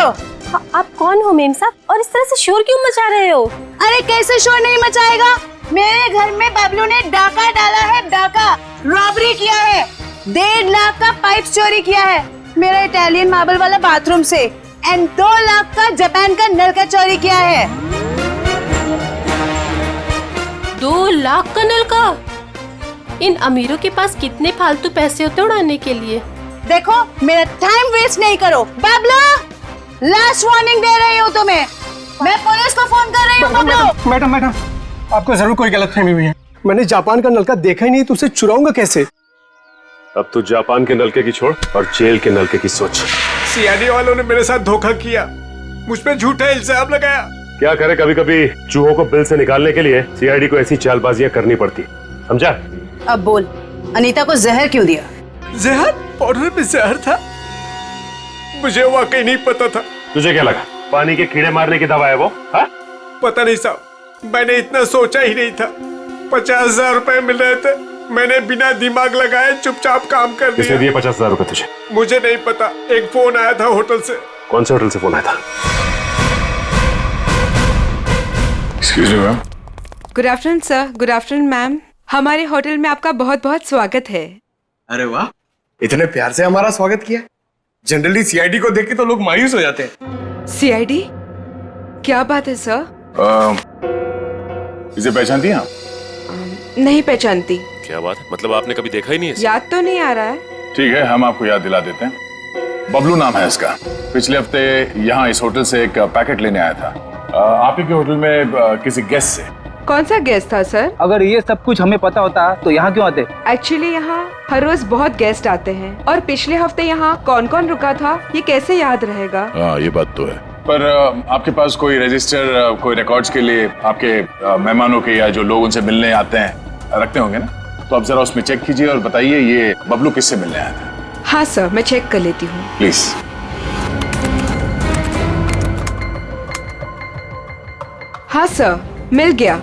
आप कौन हो मेम साहब, और इस तरह से शोर क्यों मचा रहे हो? अरे कैसे शोर नहीं मचाएगा? मेरे घर में बबलू ने डाका डाला है, डाका रॉबरी किया है। 1.5 लाख का पाइप चोरी किया है मेरा इटालियन मार्बल वाला बाथरूम से, एंड 2 लाख का जापान का नल का चोरी किया है। 2 लाख का नल का? इन अमीरों के पास कितने फालतू पैसे होते उड़ाने के लिए। देखो मेरा टाइम वेस्ट नहीं करो। बबलू, लास्ट वार्निंग दे रही हूँ तुम्हें, मैं पुलिस को फोन कर रही हूँ। बबलू। मैडम, आपको जरूर कोई गलतफहमी हुई है। मैंने जापान का नलका देखा ही नहीं, तो उसे चुराऊंगा कैसे? अब तो जापान के नलके की छोड़ और जेल के नलके की सोच। सीआईडी वालों ने मेरे साथ धोखा किया, मुझ पे झूठा इल्जाम लगाया। क्या करे, कभी कभी चूहों को बिल से निकालने के लिए सीआईडी को ऐसी चालबाजियां करनी पड़ती, समझा? अब बोल, अनीता को जहर क्यों दिया? जहर? पाउडर में जहर था? मुझे वाकई नहीं पता था। तुझे क्या लगा पानी के कीड़े मारने की दवा है वो? हा? पता नहीं साहब, मैंने इतना सोचा ही नहीं था। 50,000 रुपए मिल रहे थे, मैंने बिना दिमाग लगाए चुपचाप काम कर दिया। किसने दिए 50,000 रुपए तुझे? मुझे नहीं पता, एक फोन आया था होटल से। कौन से होटल से फोन आया था? Excuse me ma'am. Good afternoon sir. Good afternoon ma'am. हमारे होटल में आपका बहुत बहुत स्वागत है। अरे वाह, इतने प्यार से हमारा स्वागत किया। जनरली सीआईडी को देख के तो लोग मायूस हो जाते हैं। सीआईडी? क्या बात है सर? इसे पहचानती हैं आप? नहीं पहचानती। क्या बात है, मतलब आपने कभी देखा ही नहीं है? याद तो नहीं आ रहा है। ठीक है, हम आपको याद दिला देते हैं। बबलू नाम है इसका। पिछले हफ्ते यहाँ इस होटल से एक पैकेट लेने आया था आप ही के होटल में किसी गेस्ट से। कौन सा गेस्ट था सर? अगर ये सब कुछ हमें पता होता तो यहाँ क्यों आते? एक्चुअली यहाँ हर रोज बहुत गेस्ट आते हैं और पिछले हफ्ते यहाँ कौन कौन रुका था ये कैसे याद रहेगा? हाँ, ये बात तो है। पर आपके पास कोई रजिस्टर, कोई रिकॉर्ड्स के लिए आपके मेहमानों के या जो लोग उनसे मिलने आते हैं रखते होंगे ना? तो आप जरा उसमें चेक कीजिए और बताइए ये बबलू किससे मिलने आया था। हाँ सर, मैं चेक कर लेती हूँ। प्लीज। हाँ सर, मिल गया।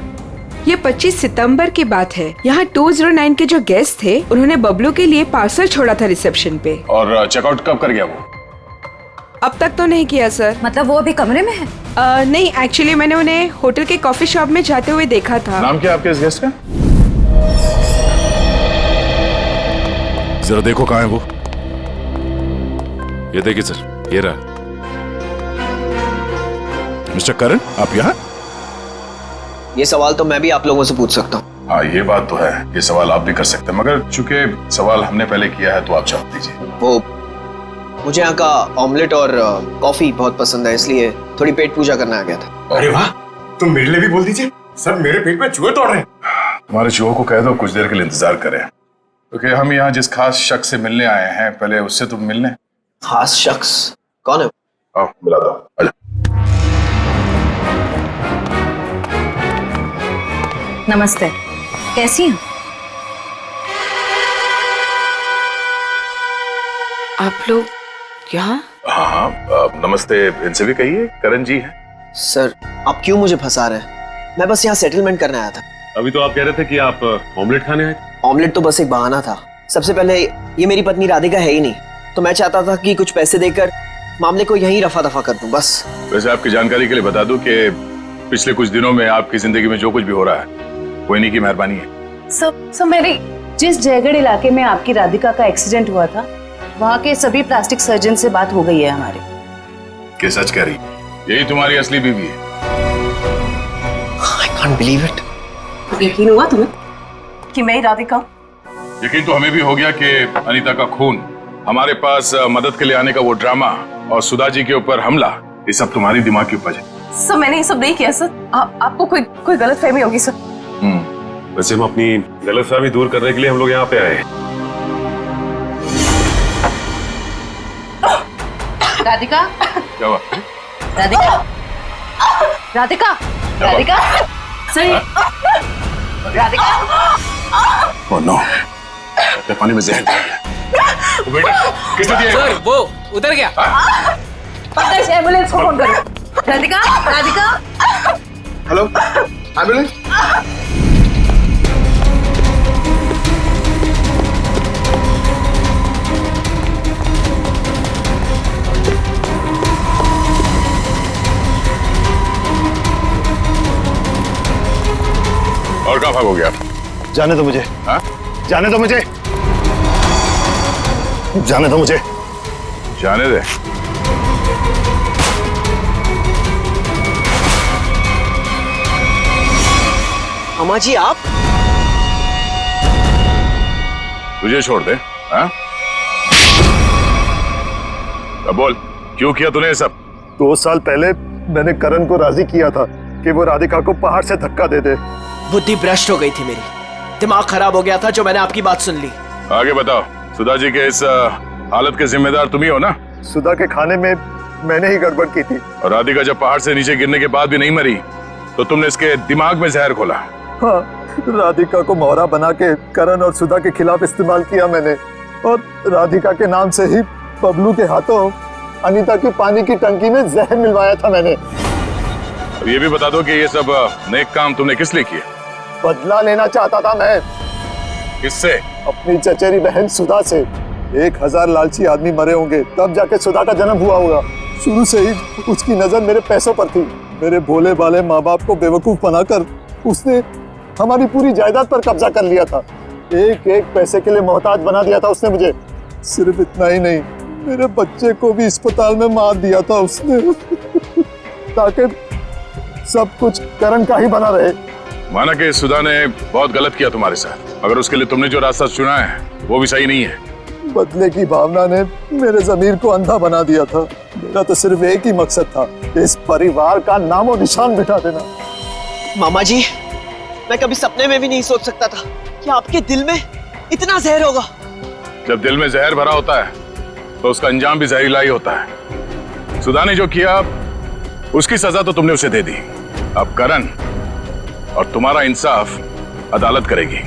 ये 25 सितंबर की बात है। यहाँ 209 के जो गेस्ट थे उन्होंने बबलू के लिए पार्सल छोड़ा था रिसेप्शन पे। और चेकआउट कब कर गया वो? अब तक तो नहीं किया सर। मतलब वो अभी कमरे में है? नहीं, एक्चुअली मैंने उन्हें होटल के कॉफी शॉप में जाते हुए देखा था। नाम क्या आपके इस गेस्ट का? जरा देखो कहाँ है वो। ये देखिए सर, ये रहा। मिस्टर करण, आप यहाँ? ये सवाल तो मैं भी आप लोगों से पूछ सकता हूँ। हाँ, ये बात तो है, ये सवाल आप भी कर सकते हैं, मगर चूंकि सवाल हमने पहले किया है तो आप जवाब दीजिए। वो मुझे यहाँ का ऑमलेट और कॉफी बहुत पसंद है, इसलिए थोड़ी पेट पूजा करने आ गया था। अरे वाह, तुम मेरे लिए भी बोल दीजिए। सर, मेरे पेट में चूहे दौड़ रहे हैं। तुम्हारे चूहों को कह दो कुछ देर के लिए इंतजार करें, क्योंकि हम यहाँ जिस खास शख्स से मिलने आए हैं पहले उससे तुम मिलने। खास शख्स कौन है? आओ मिला दो। आजा। नमस्ते, कैसी हैं? आप लोग यहाँ? हाँ, नमस्ते इनसे भी कहिए, करण जी है। सर, आप क्यों मुझे फंसा रहे हैं? मैं बस यहाँ सेटलमेंट करने आया था। अभी तो आप कह रहे थे कि आप ऑमलेट खाने आए। ऑमलेट तो बस एक बहाना था। सबसे पहले ये मेरी पत्नी राधिका है ही नहीं, तो मैं चाहता था कि कुछ पैसे देकर मामले को यहीं रफा दफा कर दूं बस। वैसे आपकी जानकारी के लिए बता दूं कि पिछले कुछ दिनों में आपकी जिंदगी में जो कुछ भी हो रहा है वो इन्हीं की मेहरबानी है। सब मेरी जिस जयगढ़ इलाके में आपकी राधिका का एक्सीडेंट हुआ था वहाँ के सभी प्लास्टिक सर्जन से बात हो गई है हमारी। क्या सच कह रही? यही तुम्हारी असली बीवी है? I can't believe it। यकीन हुआ तुम्हें कि मैं ही राधिका? यकीन तो हमें भी हो गया कि अनीता का खून, हमारे पास मदद के लिए आने का वो ड्रामा और सुधा जी के ऊपर हमला, ये सब तुम्हारी दिमाग की उपज है। सर, मैंने ये सब नहीं किया सर। आपको कोई गलतफहमी होगी सर। वैसे हम अपनी गलतफहमी दूर करने के लिए हम लोग यहाँ पे आए हैं। राधिका, क्या हुआ? राधिका, राधिका, राधिका, सही, राधिका। ओह नो, पानी में जहर दिया। बेटा, किसने दिया? सर, वो उधर गया। एम्बुलेंस को फोन करो। राधिका, राधिका। Hello, ambulance. और कहाँ भाग हो गया? जाने दो मुझे। हाँ? जाने दो मुझे। जाने दो मुझे। जाने दे। अम्मा जी, आप? तुझे छोड़ दे? हाँ? अब बोल, क्यों किया तूने ये सब? 2 साल पहले मैंने करण को राजी किया था कि वो राधिका को पहाड़ से धक्का दे दे। बुद्धि भ्रष्ट हो गई थी मेरी, दिमाग खराब हो गया था जो मैंने आपकी बात सुन ली। आगे बताओ, सुधा जी के इस हालत के जिम्मेदार तुम ही हो ना? सुधा के खाने में मैंने ही गड़बड़ की थी। और राधिका जब पहाड़ से नीचे गिरने के बाद भी नहीं मरी तो तुमने इसके दिमाग में जहर घोला। हाँ, राधिका को मोहरा बना के करण और सुधा के खिलाफ इस्तेमाल किया मैंने, और राधिका के नाम से ही बबलू के हाथों अनीता की पानी की टंकी में जहर मिलवाया था मैंने। अब ये भी बता दो कि ये सब नेक काम तुमने किस लिए किए? बदला लेना चाहता था मैं। किससे? अपनी चचेरी बहन सुधा से। 1000 लालची आदमी मरे होंगे तब जाके सुधा का जन्म हुआ होगा। शुरू से ही उसकी नजर मेरे पैसों पर थी। मेरे भोले भाले माँ बाप को बेवकूफ बनाकर उसने हमारी पूरी जायदाद पर कब्जा कर लिया था। एक एक पैसे के लिए मोहताज बना दिया था उसने मुझे। सिर्फ इतना ही नहीं, मेरे बच्चे को भी अस्पताल में मार दिया था उसने ताकि सब कुछ करण का ही बना रहे। माना कि सुधा ने बहुत गलत किया तुम्हारे साथ, मगर उसके लिए तुमने जो रास्ता चुना है वो भी सही नहीं है। बदले की भावना ने मेरे जमीर को अंधा बना दिया था। मेरा तो सिर्फ एक ही मकसद था, इस परिवार का नामो निशान मिटा देना। मामा जी, मैं कभी सपने में भी नहीं सोच सकता था कि आपके दिल में इतना जहर होगा। जब दिल में जहर भरा होता है तो उसका अंजाम भी जहरीला ही होता है। सुधा ने जो किया उसकी सजा तो तुमने उसे दे दी। अब करण और तुम्हारा इंसाफ अदालत करेगी।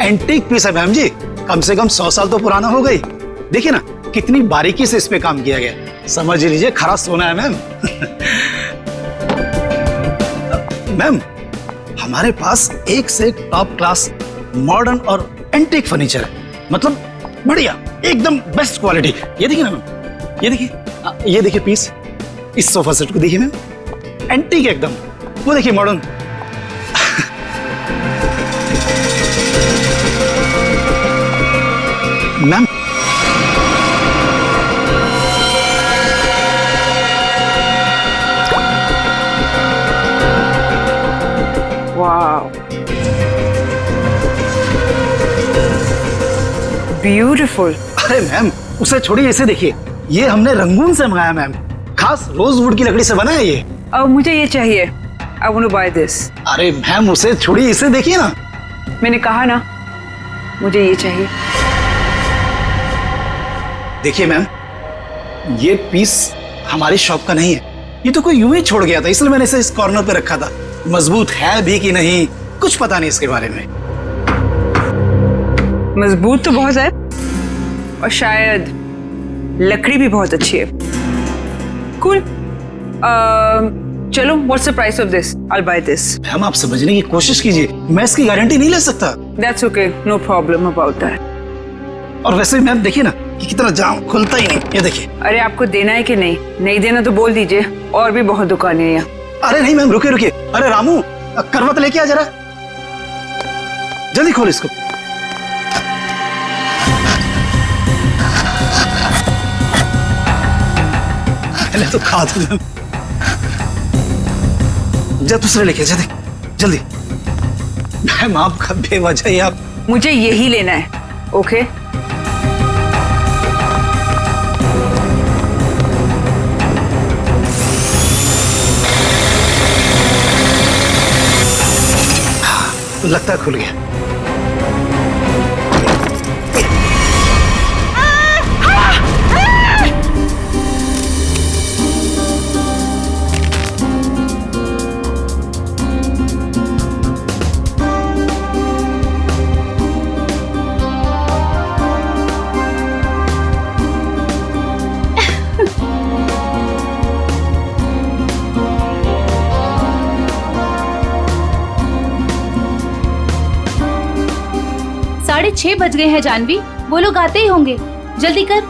एंटीक पीस है मैम जी, कम से कम 100 साल तो पुराना हो गई। देखिए ना कितनी बारीकी से इस पे काम किया गया, समझ लीजिए खरा सोना है मैम। मैम हमारे पास एक से एक टॉप क्लास मॉडर्न और एंटीक फर्नीचर है, मतलब बढ़िया एकदम बेस्ट क्वालिटी। ये देखिए ना मैम, ये देखिए पीस, इस सोफा सेट को देखिए मैम, एंटीक एकदम। वो देखिए मॉडर्न। Ma'am wow, beautiful. अरे मैम उसे छोड़िए, इसे देखिए, ये हमने रंगून से मंगाया मैम, खास रोजवुड की लकड़ी से बना है ये। अब मुझे ये चाहिए, I want to buy this. अरे मैम उसे छोड़िए, इसे देखिए ना। मैंने कहा ना मुझे ये चाहिए। देखिए मैम, ये पीस हमारी शॉप का नहीं है, ये तो कोई यूं ही छोड़ गया था, इसलिए मैंने इसे इस कॉर्नर पे रखा था। मजबूत है भी कि नहीं कुछ पता नहीं इसके बारे में। मजबूत तो बहुत है और शायद लकड़ी भी बहुत अच्छी है। कूल। चलो, what's the price of this? I will by this. Ma'am आप समझने की कोशिश कीजिए, मैं इसकी गारंटी नहीं ले सकता। That's okay, no problem about that. और वैसे मैम देखिए ना कि कितना जाम, खुलता ही नहीं, ये देखिए। अरे आपको देना है कि नहीं? नहीं देना तो बोल दीजिए, और भी बहुत दुकानें हैं यहाँ। अरे नहीं मैम, रुकिए रुकिए। अरे रामू, करवत लेके आ जरा, जल्दी खोल इसको। मैंने तो कहा था मैम। जा दूसरे लेके जा, जल्दी। मैम आपका बेवजह ही आप। मुझे यही लेना है, ओके? लगता है खुल गया। साढ़े 6 बज गए हैं जानवी, वो लोग आते ही होंगे, जल्दी कर।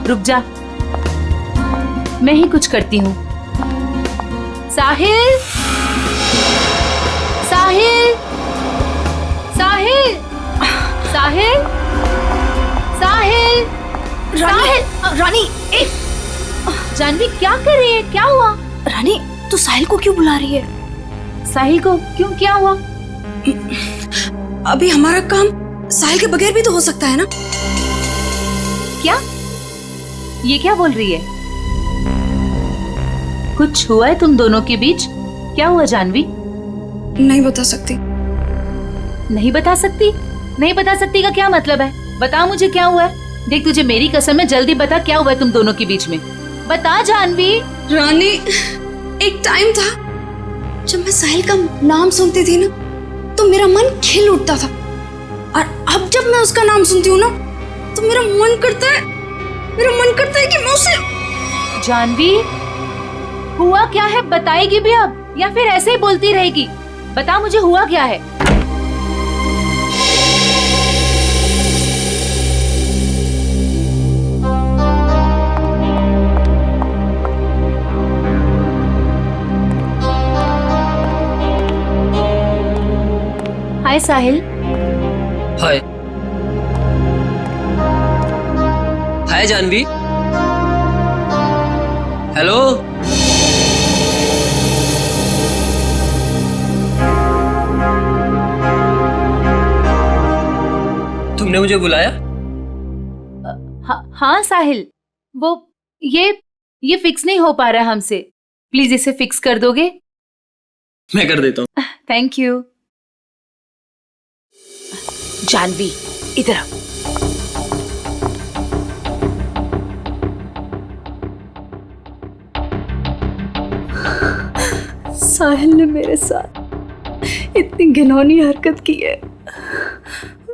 रुक जा, मैं ही कुछ करती हूँ। साहिल, साहिल, साहिल, साहिल, साहिल, साहिल। रानी, जानवी क्या कर रही है? क्या हुआ? रानी तू साहिल को क्यों बुला रही है? साहिल को क्यों? क्या हुआ? अभी हमारा काम साहिल के बगैर भी तो हो सकता है ना? क्या? ये क्या बोल रही है? कुछ हुआ है तुम दोनों के बीच? क्या हुआ जानवी? नहीं बता सकती। नहीं बता सकती? नहीं बता सकती का क्या मतलब है? बता मुझे क्या हुआ है। देख तुझे मेरी कसम है, जल्दी बता क्या हुआ है तुम दोनों के बीच में। बता जानवी। रानी, एक टाइम था जब मैं साहिल का नाम सुनती थी ना तो मेरा मन खिल उठता था, और अब जब मैं उसका नाम सुनती हूँ ना तो मेरा मन करता है कि मैं उसे। जानवी, हुआ क्या है? बताएगी भी अब या फिर ऐसे ही बोलती रहेगी? बता मुझे हुआ क्या है। हाय साहिल। हाय। हाय जानवी। हेलो। तुमने मुझे बुलाया? हाँ साहिल, वो ये फिक्स नहीं हो पा रहा हमसे। प्लीज इसे फिक्स कर दोगे? मैं कर देता हूँ। Thank you. जानवी इधर आ। साहिल ने मेरे साथ इतनी घिनौनी हरकत की है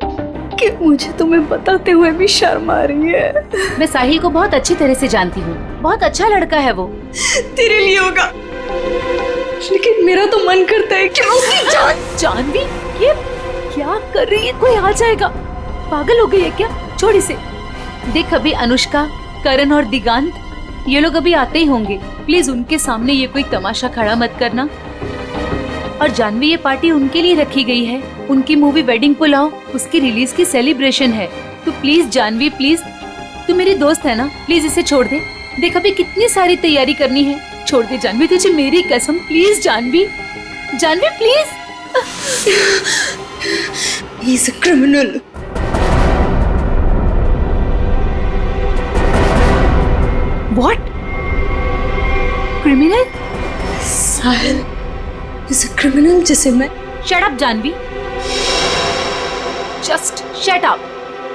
कि मुझे तुम्हें बताते हुए भी शर्म आ रही है। मैं साहिल को बहुत अच्छी तरह से जानती हूँ, बहुत अच्छा लड़का है वो। तेरे लिए होगा, लेकिन मेरा तो मन करता है कि मैं उसकी जानवी, ये क्या कर रही है? कोई आ जाएगा। पागल हो गई है क्या? छोड़ इसे। देख, अभी अनुष्का, करण और दिगांत ये लोग अभी आते ही होंगे। प्लीज उनके सामने ये कोई तमाशा खड़ा मत करना। और जानवी, ये पार्टी उनके लिए रखी गई है। उनकी मूवी वेडिंग पुलाव, उसकी रिलीज की सेलिब्रेशन है। तो प्लीज जानवी, प्लीज, तू मेरी दोस्त है ना, प्लीज इसे छोड़ दे। देख, अभी कितनी सारी तैयारी करनी है। छोड़ दे जानवी, तुझे मेरी कसम। Please Janhvi, Janhvi please. He is a criminal. What? Criminal? Sahil is a criminal जिसे मैं। Shut up Janvi. Just shut up।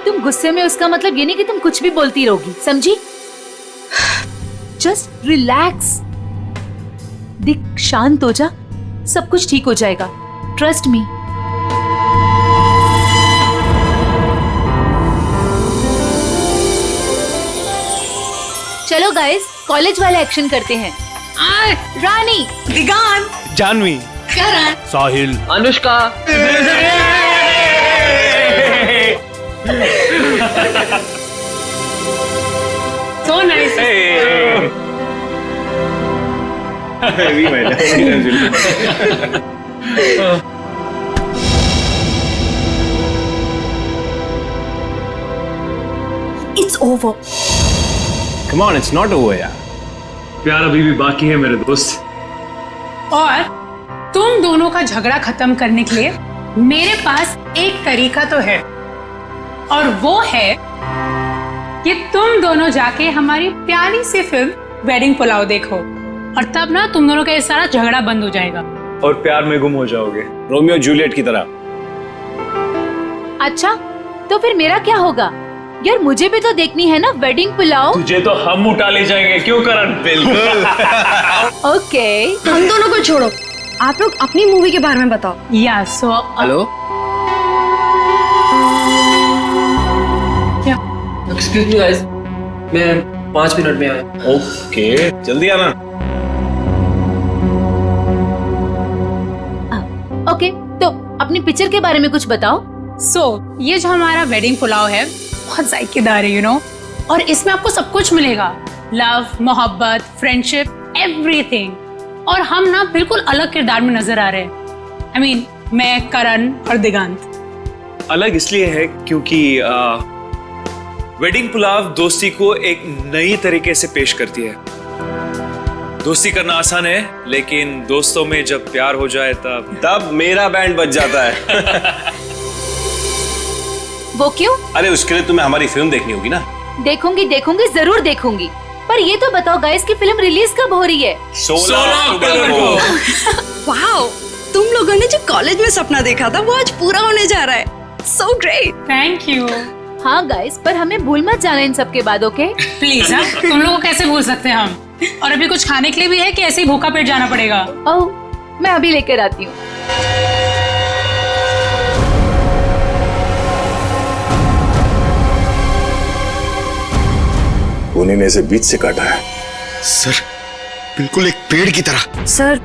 तुम गुस्से में, उसका मतलब ये नहीं कि तुम कुछ भी बोलती रहोगी, समझी? Just relax। दिख, शांत हो जा, सब कुछ ठीक हो जाएगा। Trust me। चलो गाइस, कॉलेज वाला एक्शन करते हैं। रानी, दिगांत, जानवी, करण, साहिल, Anushka. So nice। It's over। Come on, it's not over यार। प्यार अभी भी बाकी है मेरे दोस्त। और तुम दोनों का झगड़ा खत्म करने के लिए मेरे पास एक तरीका तो है, और वो है कि तुम दोनों जाके हमारी प्यारी सी फिल्म वेडिंग पुलाव देखो, और तब ना तुम दोनों का ये सारा झगड़ा बंद हो जाएगा और प्यार में गुम हो जाओगे, रोमियो जूलियट की तरह। अच्छा, तो फिर मेरा क्या होगा? यार, मुझे भी तो देखनी है ना वेडिंग पुलाव। तुझे तो हम उठा ले जाएंगे, क्यों करण? बिल्कुल। ओके, हम दोनों को छोड़ो, आप लोग अपनी मूवी के बारे में बताओ। या so hello, excuse me guys, मैं 5 मिनट में आया। ओके, जल्दी आना। ओके, तो अपनी पिक्चर के बारे में कुछ बताओ। ये जो हमारा वेडिंग पुलाव है बहुत जायकेदार है, यू नो, और इसमें आपको सब कुछ मिलेगा। लव, मोहब्बत, फ्रेंडशिप, एवरीथिंग। और हम ना बिल्कुल अलग किरदार में नजर आ रहे हैं। I mean, मैं, करण और दिगांत। अलग इसलिए है क्योंकि वेडिंग पुलाव दोस्ती को एक नई तरीके से पेश करती है। दोस्ती करना आसान है, लेकिन दोस्तों में जब प्यार हो जाए तब मेरा बैंड बज जाता है। वो क्यों? अरे उसके लिए तुम्हें हमारी फिल्म देखनी होगी ना। देखूंगी, जरूर देखूंगी। पर ये तो बताओ गाइस कि फिल्म रिलीज कब हो रही है? 16 अक्टूबर को। वाओ, तुम लोगों ने जो कॉलेज में सपना देखा था वो आज पूरा होने जा रहा है। So great. Thank you. हाँ गाइस, पर हमें भूल मत जाना इन सब के बाद, ओके? प्लीज। हाँ, तुम लोगों को कैसे भूल सकते हैं हम? और अभी कुछ खाने के लिए भी है कि ऐसे ही भूखा पेट जाना पड़ेगा? ओह, मैं अभी लेकर आती हूँ। उन्हीं ने इसे बीच से काटा है। सर, बिल्कुल एक पेड़ की तरह। सर,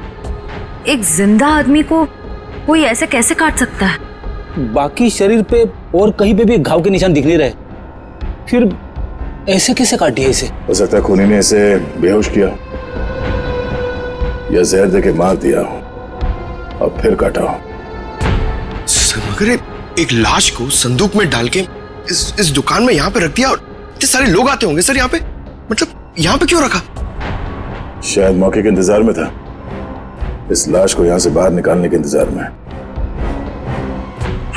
एक जिंदा आदमी को कोई ऐसे कैसे काट सकता है? बाकी शरीर पे और कहीं पे भी घाव के निशान दिख नहीं रहे, फिर ऐसे कैसे काटी है इसे? हो सकता है खूनी ने इसे बेहोश किया या जहर देके मार दिया हो और फिर काटा हो। सर, अगर एक लाश को संदूक में डाल के इस दुकान में यहाँ पे रख दिया और इतने सारे लोग आते होंगे सर यहाँ पे, मतलब यहाँ पे क्यों रखा? शायद मौके के इंतजार में था, इस लाश को यहाँ से बाहर निकालने के इंतजार में।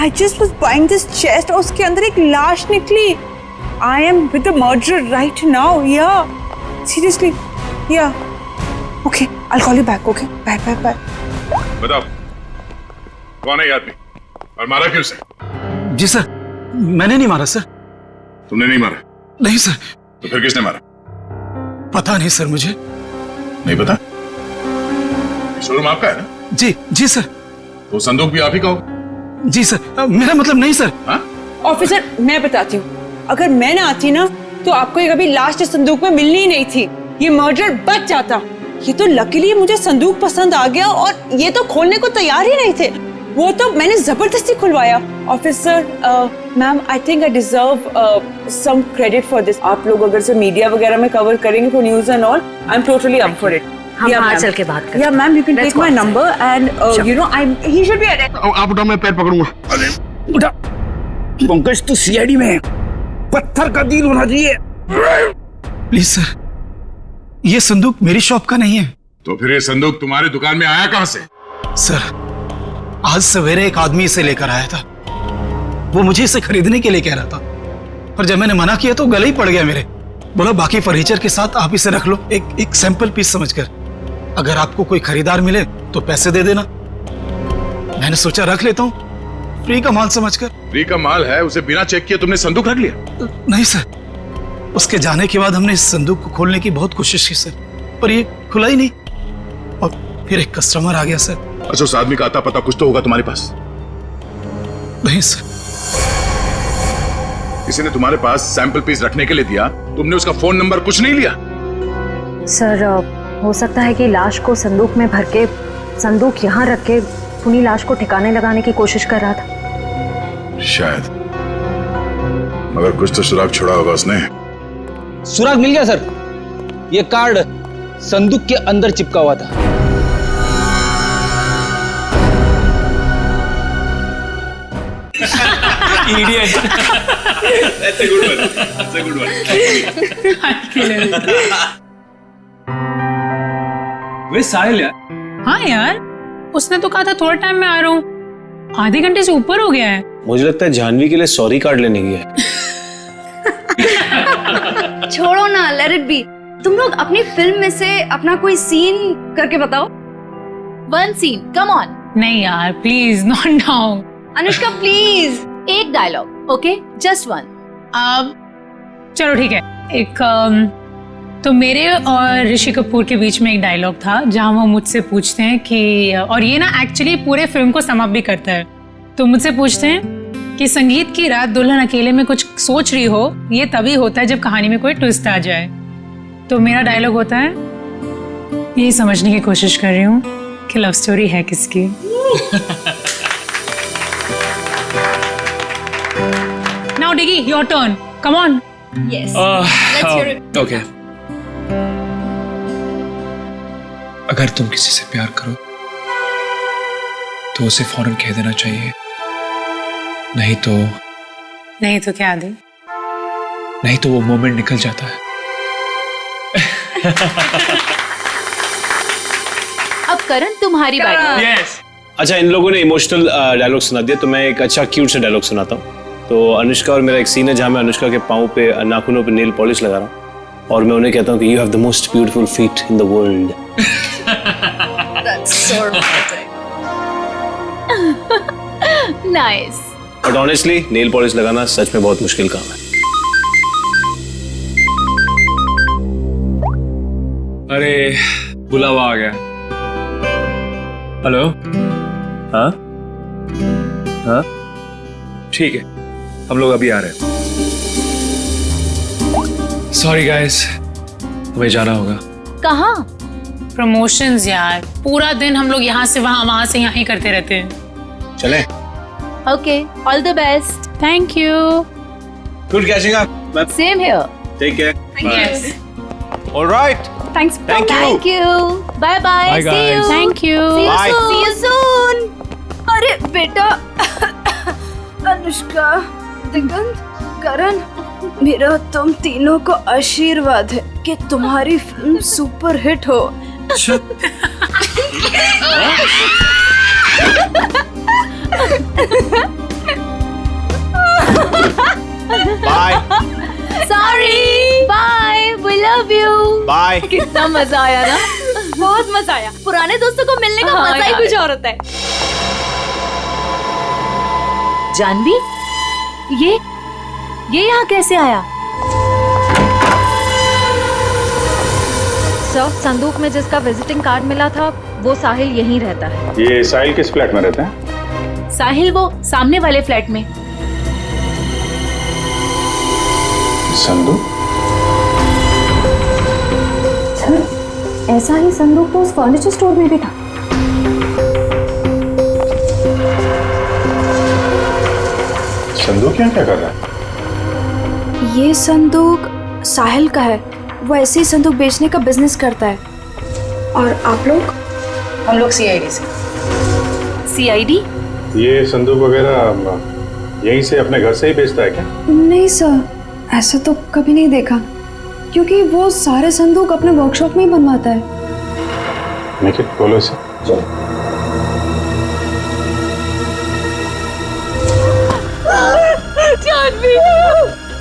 I just was buying this chest और उसके अंदर एक लाश निकली। I am with the murderer right now, yeah. Seriously, yeah. Okay, I'll call you back. Okay, bye. बताओ कौन है ये आदमी और मारा क्यों उसे? जी सर, मैंने नहीं मारा सर। तुमने नहीं मारा? नहीं सर। तो फिर किसने मारा? पता नहीं सर, मुझे नहीं पता। शोरूम आपका है ना? जी सर। तो संदूक भी आप ही का होगा? जी सर, मेरा मतलब नहीं सर। ऑफिसर, मैं बताती हूँ, अगर मैं ना आती ना तो आपको ये कभी लास्ट संदूक में मिलनी ही नहीं थी, ये मर्डर बच जाता। ये तो लकीली मुझे संदूक पसंद आ गया और ये तो खोलने को तैयार ही नहीं थे, वो तो मैंने जबरदस्ती खुलवाया। Officer, ma'am, I think I deserve some credit for this. आप लोग अगर से मीडिया वगैरह में कवर करेंगे for news and all, I am totally up for it. हम बाहर चल के बात करें। या ma'am, you can take my number and you know he should be arrested. आप उठाओ, मैं पैर पकड़ूंगा। अरे उठा। पंकज तो सीआईडी में है, पत्थर का दिल होना चाहिए। प्लीज सर, ये संदूक मेरी शॉप का नहीं है। तो फिर ये संदूक तुम्हारी दुकान में आया कहां से? सर, आज सवेरे एक आदमी इसे लेकर आया था, वो मुझे इसे खरीदने के लिए कह रहा था, पर जब मैंने मना किया तो गले ही पड़ गया मेरे। बोला बाकी फर्नीचर के साथ आप इसे रख लो, एक सैंपल पीस समझकर, अगर आपको कोई खरीदार मिले तो पैसे दे देना। मैंने सोचा रख लेता हूँ, फ्री का माल समझकर। फ्री का माल है, उसे बिना चेक किए तुमने संदूक रख लिया? नहीं सर, उसके जाने के बाद हमने इस संदूक को खोलने की बहुत कोशिश की सर, पर ये खुला ही नहीं, और फिर एक कस्टमर आ गया सर। अच्छा, उस आदमी का आता पता कुछ तो होगा तुम्हारे पास? नहीं सर। किसी ने तुम्हारे पास सैंपल पीस रखने के लिए दिया, तुमने उसका फोन नंबर कुछ नहीं लिया? सर, हो सकता है कि लाश को संदूक में भर के संदूक यहाँ रख के खूनी लाश को ठिकाने लगाने की कोशिश कर रहा था। शायद, मगर कुछ तो सुराग छोड़ा होगा उसने। सुराग मिल गया सर, ये कार्ड संदूक के अंदर चिपका हुआ था। Idiot. That's a good one. That's a good one. वे साहिल यार। हाँ यार, उसने तो कहा था थोड़ा टाइम में आ रहा हूँ, आधे घंटे से ऊपर हो गया है। मुझे लगता है जानवी के लिए सॉरी कार्ड लेने गया है। छोड़ो ना, लेट इट बी। तुम लोग अपनी फिल्म में से अपना कोई सीन करके बताओ। One scene, come on. नहीं यार, please not now. Anushka please, एक डायलॉग, ओके, जस्ट वन। अब चलो ठीक है, एक तो मेरे और ऋषि कपूर के बीच में एक डायलॉग था जहां वो मुझसे पूछते हैं कि, और ये ना एक्चुअली पूरे फिल्म को सम अप भी करता है, तो मुझसे पूछते हैं कि संगीत की रात दुल्हन अकेले में कुछ सोच रही हो, ये तभी होता है जब कहानी में कोई ट्विस्ट आ जाए। तो मेरा डायलॉग होता है, यही समझने की कोशिश कर रही हूँ कि लव स्टोरी है किसकी। Now Diggy, your turn. Come on. Yes. Let's hear it. Okay. अगर तुम किसी से प्यार करो तो उसे फौरन कह देना चाहिए, नहीं तो क्या दे? नहीं तो वो मोमेंट निकल जाता है। अब करण, तुम्हारी बारी। Yes. अच्छा, इन लोगों ने इमोशनल डायलॉग सुना दिया, तो मैं एक अच्छा क्यूट सा डायलॉग सुनाता हूँ। तो अनुष्का और मेरा एक सीन है जहाँ मैं अनुष्का के पाँव पे, नाखूनों पे नेल पॉलिश लगा रहा हूँ और मैं उन्हें कहता हूँ कि you have the most beautiful feet in the world. That's so romantic. Nice. But honestly nail polish लगाना सच में बहुत मुश्किल काम है। अरे बुलावा आ गया। हेलो। हाँ हाँ ठीक है, हम लोग अभी आ रहे हैं। सॉरी गाइस, हमें जाना होगा। कहाँ? प्रमोशंस यार, पूरा दिन हम लोग यहाँ से वहाँ से यहाँ ही करते रहते हैं। चलें? Okay, all the best. Thank you. Good catching up. Same here. Take care. Yes. Alright. Thanks. Thank you. Thank you. Bye bye. Bye, See you. guys. Thank you. See you Bye. soon. See you soon. अरे बेटा अनुष्का, दिगंत, करण, मेरा तुम तीनों को आशीर्वाद है कि तुम्हारी फिल्म सुपर हिट हो। Bye sorry, bye, we love you. Bye. कितना मजा आया ना, बहुत मजा आया। पुराने दोस्तों को मिलने का मजा ही कुछ और होता है। जानवी, ये यहाँ कैसे आया? सर, संदूक में जिसका विजिटिंग कार्ड मिला था वो साहिल यहीं रहता है। ये साहिल किस फ्लैट में रहता है? साहिल वो सामने वाले फ्लैट में। संदूक? सर, ऐसा ही संदूक तो उस फर्नीचर स्टोर में भी था। संदूक यहाँ क्या कर रहा है? ये संदूक साहिल का है। वो ऐसे ही संदूक बेचने का बिजनेस करता है। और आप लोग? हम लोग सीआईडी से। सीआईडी? ये संदूक वगैरह यहीं से अपने घर से ही बेचता है क्या? नहीं सर, ऐसा तो कभी नहीं देखा, क्योंकि वो सारे संदूक अपने वर्कशॉप में ही बनवाता है। निखिल, बोलो इसे। जानवी,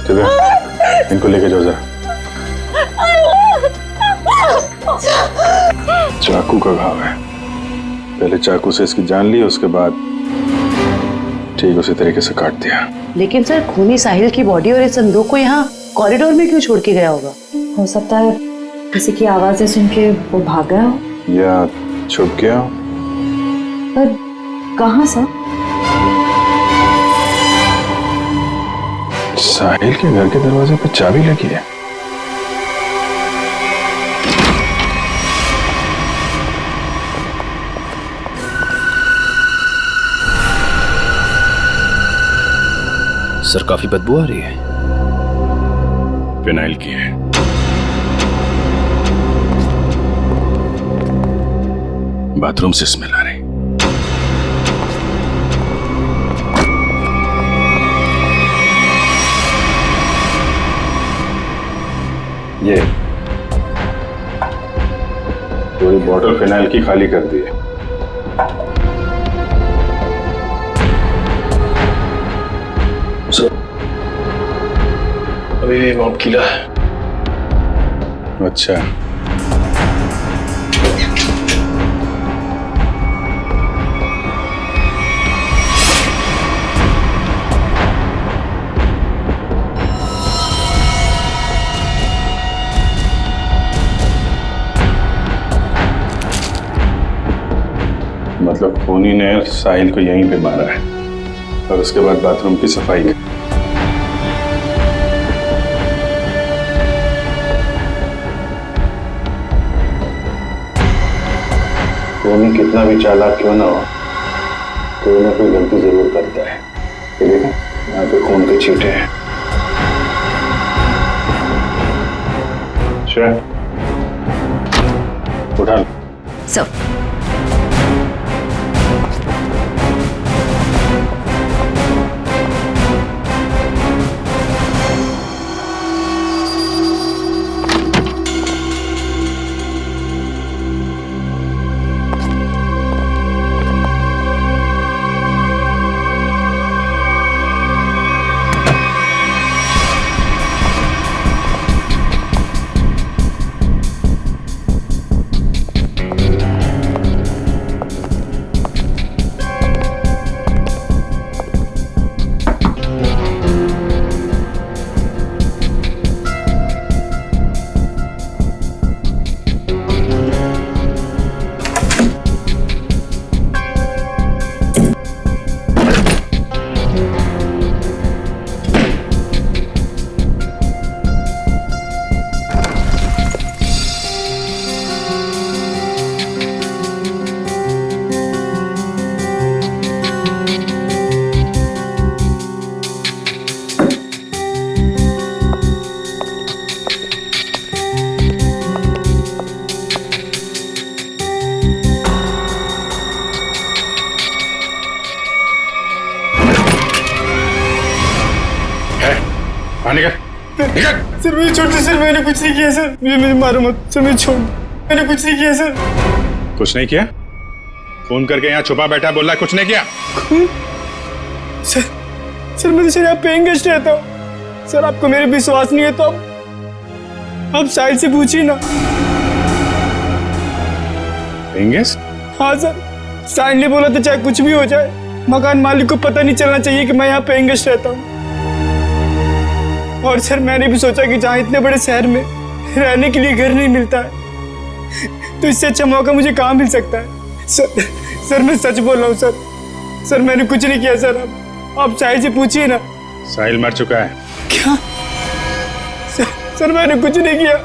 ठीक है, इनको लेके जाओ जरा। चाकू का घाव है, पहले चाकू से इसकी जान ली, उसके बाद ठीक उसी तरीके से काट दिया। लेकिन सर, खूनी साहिल की बॉडी और इस संदूक को यहाँ कॉरिडोर में क्यों छोड़ के गया होगा? हो सकता है किसी की आवाजें सुन के वो भाग गया हो, या छुप गया हो। पर कहाँ सर? साहिल के घर के दरवाजे पर चाबी लगी है। सर, काफी बदबू आ रही है। फिनाइल की है। बाथरूम से स्मेल आ रही। ये पूरी बॉटल फिनाइल की खाली कर दी है। अभी भी मॉब किला है। अच्छा, मतलब खूनी ने साहिल को यहीं पे मारा है और उसके बाद बाथरूम की सफाई की। खूनी कितना भी चालाक क्यों ना हो, कोई ना कोई गलती जरूर करता है। ये देखो, यहाँ पे खून के छींटे हैं। श्रेया, उठा लो। सर, सर मुझे छोड़ दो सर, मैंने कुछ नहीं किया सर, मुझे मारो मत सर, मुझे छोड़, मैंने कुछ नहीं किया सर। कुछ नहीं किया? फोन करके यहाँ छुपा बैठा बोल रहा है कुछ नहीं किया? सर मैं तो सर यहाँ पेइंग गेस्ट रहता हूँ सर, आपको मेरे विश्वास नहीं है तो आप साहिल से पूछिए ना। Paying guest? हाँ सर, साहिल ने बोला था चाहे कुछ भी हो जाए मकान मालिक को पता नहीं चलना चाहिए कि मैं यहाँ पेइंग गेस्ट रहता हूँ। और सर मैंने भी सोचा कि जहाँ इतने बड़े शहर में रहने के लिए घर नहीं मिलता है तो इससे अच्छा मौका मुझे कहाँ मिल सकता है। सर मैं सच बोल रहा हूँ सर मैंने कुछ नहीं किया सर, आप साहिल से पूछिए ना। साहिल मर चुका है। क्या? सर मैंने कुछ नहीं किया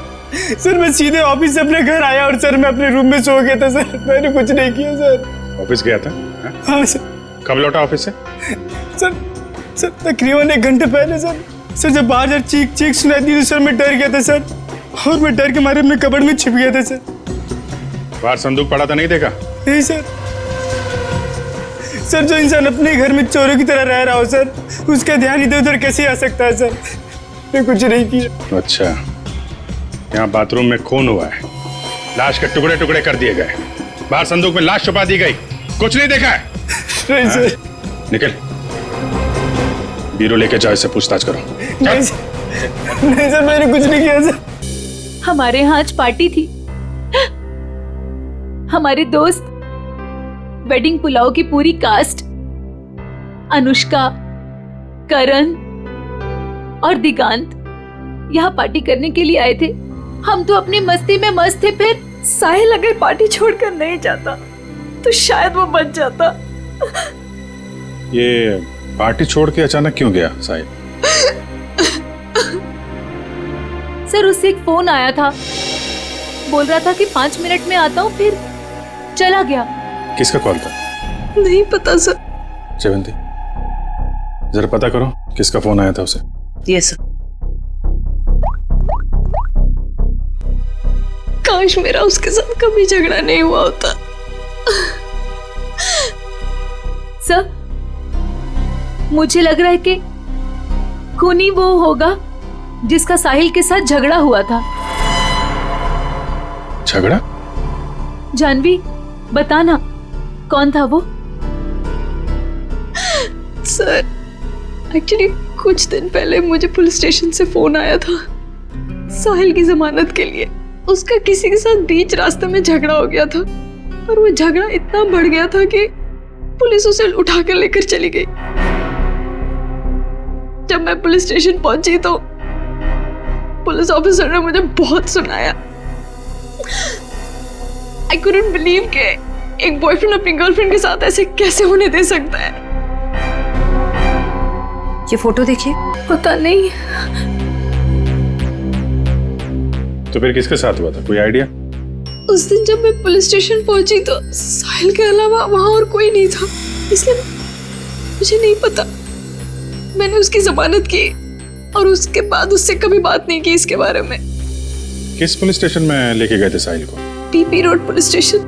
सर, मैं सीधे ऑफिस से अपने घर आया और सर मैं अपने रूम में सो गया था सर, मैंने कुछ नहीं किया सर। ऑफिस गया था? हाँ सर। कब लौटा ऑफिस से? सर तकरीबन 1 घंटे पहले सर जब बाहर चीख सुनाई दी तो सर मैं डर गया था सर, और मैं डर के मारे अपने कबड़ में छिप गया था सर। बाहर संदूक पड़ा था, नहीं देखा? नहीं सर जो इंसान अपने घर में चोरों की तरह रह रहा हो सर, उसका ध्यान इधर उधर कैसे आ सकता है सर, मैं कुछ नहीं किया। अच्छा, यहाँ बाथरूम में खून हुआ है, लाश के टुकड़े टुकड़े कर दिए गए, बाहर संदूक में लाश छुपा दी गई, कुछ नहीं देखा है? नहीं सर। निकल, बीरो लेके जाओ, इससे पूछताछ करो। नहीं सर मैंने कुछ नहीं किया सर। हमारे यहाँ आज पार्टी थी, हमारे दोस्त वेडिंग पुलाव की पूरी कास्ट, अनुष्का, करण और दिगांत यहाँ पार्टी करने के लिए आए थे। हम तो अपनी मस्ती में मस्त थे, फिर साहिल अगर पार्टी छोड़कर नहीं जाता तो शायद वो बच जाता। ये पार्टी छोड़ के अचानक क्यों गया साहिल? सर उससे एक फोन आया था, बोल रहा था कि 5 मिनट में आता हूँ, फिर चला गया। किसका कॉल था? नहीं पता सर। शेवंती, जरा पता करो किसका फोन आया था उसे। Yes sir. काश मेरा उसके साथ कभी झगड़ा नहीं हुआ होता। सर मुझे लग रहा है कि खूनी वो होगा जिसका साहिल के साथ झगड़ा हुआ था। झगड़ा? जानवी बताना कौन था वो? सर एक्चुअली कुछ दिन पहले मुझे पुलिस स्टेशन से फोन आया था साहिल की जमानत के लिए। उसका किसी के साथ बीच रास्ते में झगड़ा हो गया था और वो झगड़ा इतना बढ़ गया था कि पुलिस उसे उठा कर लेकर चली गई। जब मैं पुलिस स्टेशन पहुंची तो पुलिस ऑफिसर ने मुझे बहुत सुनाया। I couldn't believe कि एक बॉयफ्रेंड अपनी गर्लफ्रेंड के साथ ऐसे कैसे होने दे सकता है। ये फोटो देखिए। पता नहीं। तो फिर किसके साथ हुआ था, कोई आइडिया? उस दिन जब मैं पुलिस स्टेशन पहुंची तो साहिल के अलावा वहां और कोई नहीं था, इसलिए मुझे नहीं पता। मैंने उसकी जमानत की और उसके बाद उससे कभी बात नहीं की इसके बारे में। किस पुलिस स्टेशन में लेके गए थे साहिल को? BP road police station.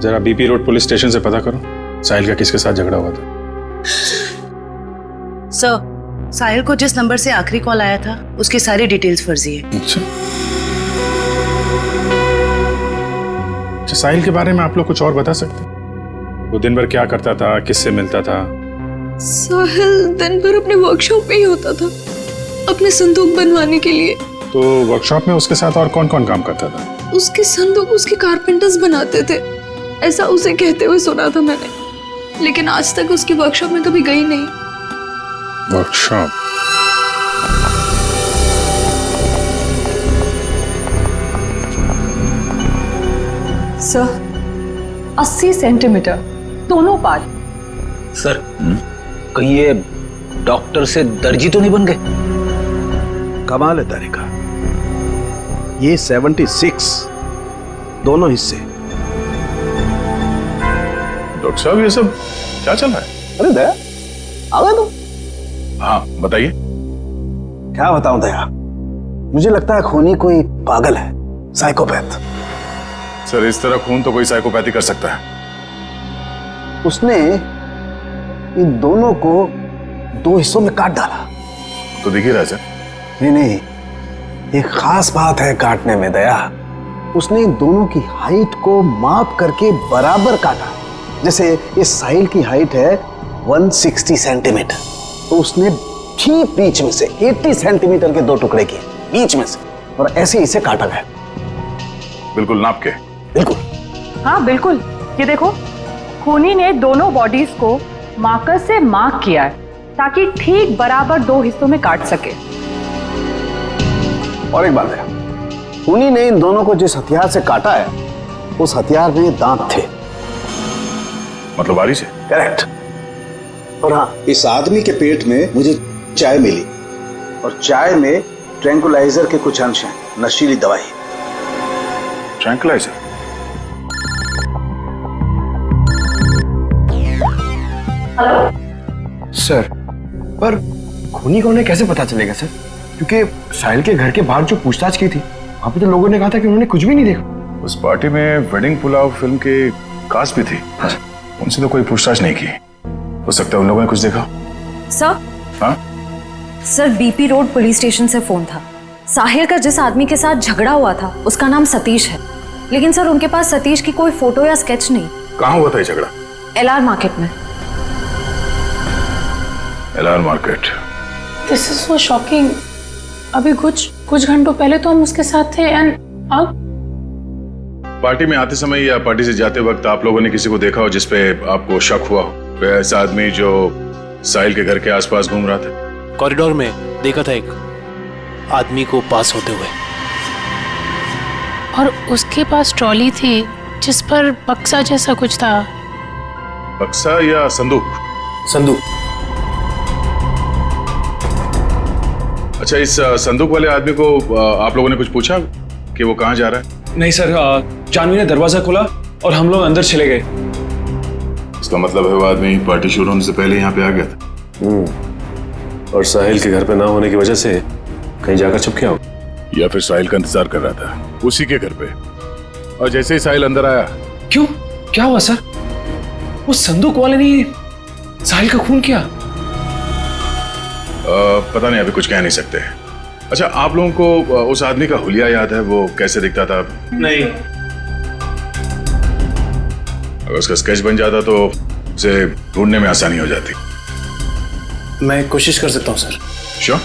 जरा बीपी रोड पुलिस स्टेशन से पता करो साहिल का किसके साथ झगड़ा हुआ था। सर साहिल को जिस नंबर से आखिरी कॉल आया था उसकी सारी डिटेल्स फर्जी है। अच्छा, साहिल के बारे में आप लोग कुछ और बता सकते? वो दिन भर क्या करता था, किससे मिलता था? साहिल दिन भर अपने वर्कशॉप में ही होता था अपने संदूक बनवाने के लिए। तो वर्कशॉप में उसके साथ और कौन कौन काम करता था? उसके संदूक उसके कारपेंटर्स बनाते थे, ऐसा उसे कहते हुए सुना था मैंने, लेकिन आज तक उसकी वर्कशॉप में कभी गई नहीं। वर्कशॉप? सर 80 सेंटीमीटर दोनों पार्ट। सर कहीं ये डॉक्टर से दर्जी तो नहीं बन गए? कमाल है तारिका, ये 76 दोनों हिस्से। डॉक्टर साहब ये सब क्या चल रहा है? अरे दया आ गए तुम? हाँ बताइए। क्या बताऊं दया, मुझे लगता है खूनी कोई पागल है, साइकोपैथ। सर इस तरह खून तो कोई साइकोपैथी कर सकता है। उसने इन दोनों को 2 हिस्सों में काट डाला। तो दिख ही रहा है सर, नहीं, एक खास बात है काटने में दया। उसने इन दोनों की हाइट को माप करके बराबर काटा। जैसे इस साहिल की हाइट है 160 सेंटीमीटर, तो उसने ठीक बीच में से 80 सेंटीमीटर के 2 टुकड़े किए बीच में से, और ऐसे इसे काटा गया। बिल्कुल नाप के? बिल्कुल। हाँ बिल्कुल, ये देखो, खूनी ने दोनों बॉडीज को मार्कर से मार्क किया है ताकि ठीक बराबर 2 हिस्सों में काट सके। और एक बात है, खूनी ने इन दोनों को जिस हथियार से काटा है उस हथियार में दांत थे। मतलब वारी से? करेक्ट। और हाँ, इस आदमी के पेट में मुझे चाय मिली, और चाय में ट्रैंकुलाइजर के कुछ अंश हैं, नशीली दवाई। ट्रैंकुलाइजर? सर, पर खूनी को उन्हें कैसे पता चलेगा सर? क्योंकि साहिल के घर के बाहर जो पूछताछ की थी, वहां पे तो लोगों ने कहा था कि उन्होंने कुछ भी नहीं देखा। उस पार्टी में वेडिंग पुलाव फिल्म के कास्ट भी थी। उनसे तो कोई पूछताछ नहीं की। हो सकता है उन लोगों ने कुछ देखा। सर? हाँ? Sir, BP road police station से फोन था। साहिल का जिस आदमी के साथ झगड़ा हुआ था उसका नाम सतीश है, लेकिन सर उनके पास सतीश की कोई फोटो या स्केच नहीं। कहाँ हुआ था ये झगड़ा? LR मार्केट में। LR market? This is so shocking. अभी कुछ घंटों पहले तो हम उसके साथ थे, एंड अब पार्टी में आते समय या पार्टी से जाते वक्त आप लोगों ने किसी को देखा हो जिसपे आपको शक हुआ हो? कोई ऐसा आदमी जो साहिल के घर के आसपास घूम रहा था? कॉरिडोर में देखा था एक आदमी को पास होते हुए, और उसके पास ट्रॉली थी जिस पर बक्सा जैसा कुछ था। बक्सा या संदूक? संदूक। अच्छा, इस संदूक वाले आदमी को आप लोगों ने कुछ पूछा कि वो कहाँ जा रहा है? नहीं सर, जानवी ने दरवाजा खोला और हम लोग अंदर चले गए। इसका मतलब है वो आदमी पार्टी शुरू होने से पहले यहाँ पे आ गया था। और साहिल के घर पे ना होने की वजह से कहीं जाकर छुप गया हो, या फिर साहिल का इंतजार कर रहा था उसी के घर पे, और जैसे ही साहिल अंदर आया। क्यों, क्या हुआ सर? वो संदूक वाले ने साहिल का खून किया? पता नहीं, अभी कुछ कह नहीं सकते। अच्छा, आप लोगों को उस आदमी का हुलिया याद है? वो कैसे दिखता था? नहीं। अगर उसका स्केच बन जाता तो उसे ढूंढने में आसानी हो जाती। मैं कोशिश कर सकता हूँ सर। श्योर?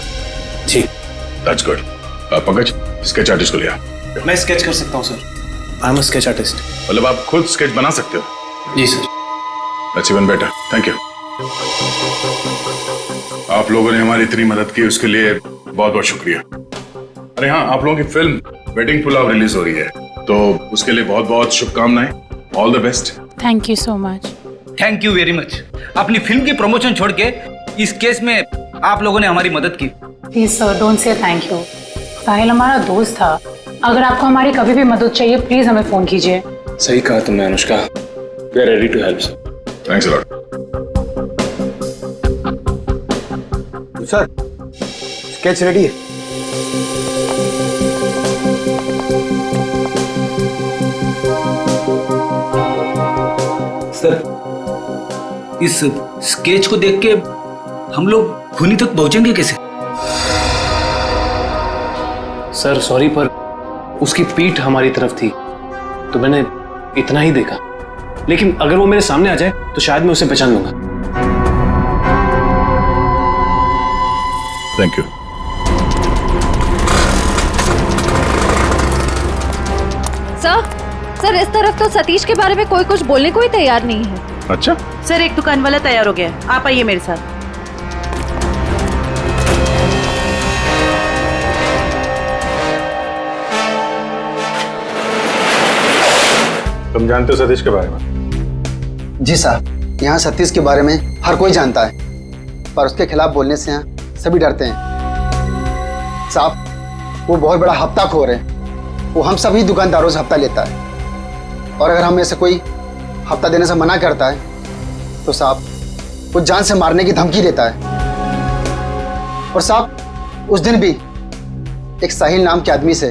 जी। That's good. Pankaj, sketch artist को लिया। मैं स्केच कर सकता हूँ sir. I am a sketch artist. मतलब आप खुद स्केच बना सकते हो? जी sir. That's even better, thank you. आप लोगों ने हमारी इतनी मदद की, उसके लिए बहुत बहुत शुक्रिया। अरे हाँ, आप लोगों की फिल्म वेडिंग पुलाव रिलीज हो रही है, तो उसके लिए बहुत बहुत शुभकामनाएं। All the best. Thank you so much. Thank you very much. अपनी फिल्म की प्रमोशन छोड़ के इस केस में आप लोगों ने हमारी मदद की। Please sir, don't say thank you. Sahil हमारा दोस्त था। अगर आपको हमारी कभी भी मदद चाहिए प्लीज हमें फोन कीजिए। सही कहा तुमने Anushka, we are ready to help sir. Thanks a lot. Sir, sketch ready है। सर, इस स्केच को देख के हम लोग खूनी तक पहुंचेंगे कैसे? सर सॉरी, पर उसकी पीठ हमारी तरफ थी तो मैंने इतना ही देखा, लेकिन अगर वो मेरे सामने आ जाए तो शायद मैं उसे पहचान लूंगा। Thank you. सर, इस तरफ तो सतीश के बारे में कोई कुछ बोलने को ही तैयार नहीं है। अच्छा सर, एक दुकान वाला तैयार हो गया, आप आइए मेरे साथ। तुम जानते हो सतीश के बारे में? जी साहब, यहाँ सतीश के बारे में हर कोई जानता है, पर उसके खिलाफ बोलने से यहाँ सभी डरते हैं। साहब, वो बहुत बड़ा हफ्ताखोर है। वो हम सभी दुकानदारों से हफ्ता लेता है, और अगर हम में से कोई हफ्ता देने से मना करता है तो साहब वो जान से मारने की धमकी देता है। और साहब, उस दिन भी एक साहिल नाम के आदमी से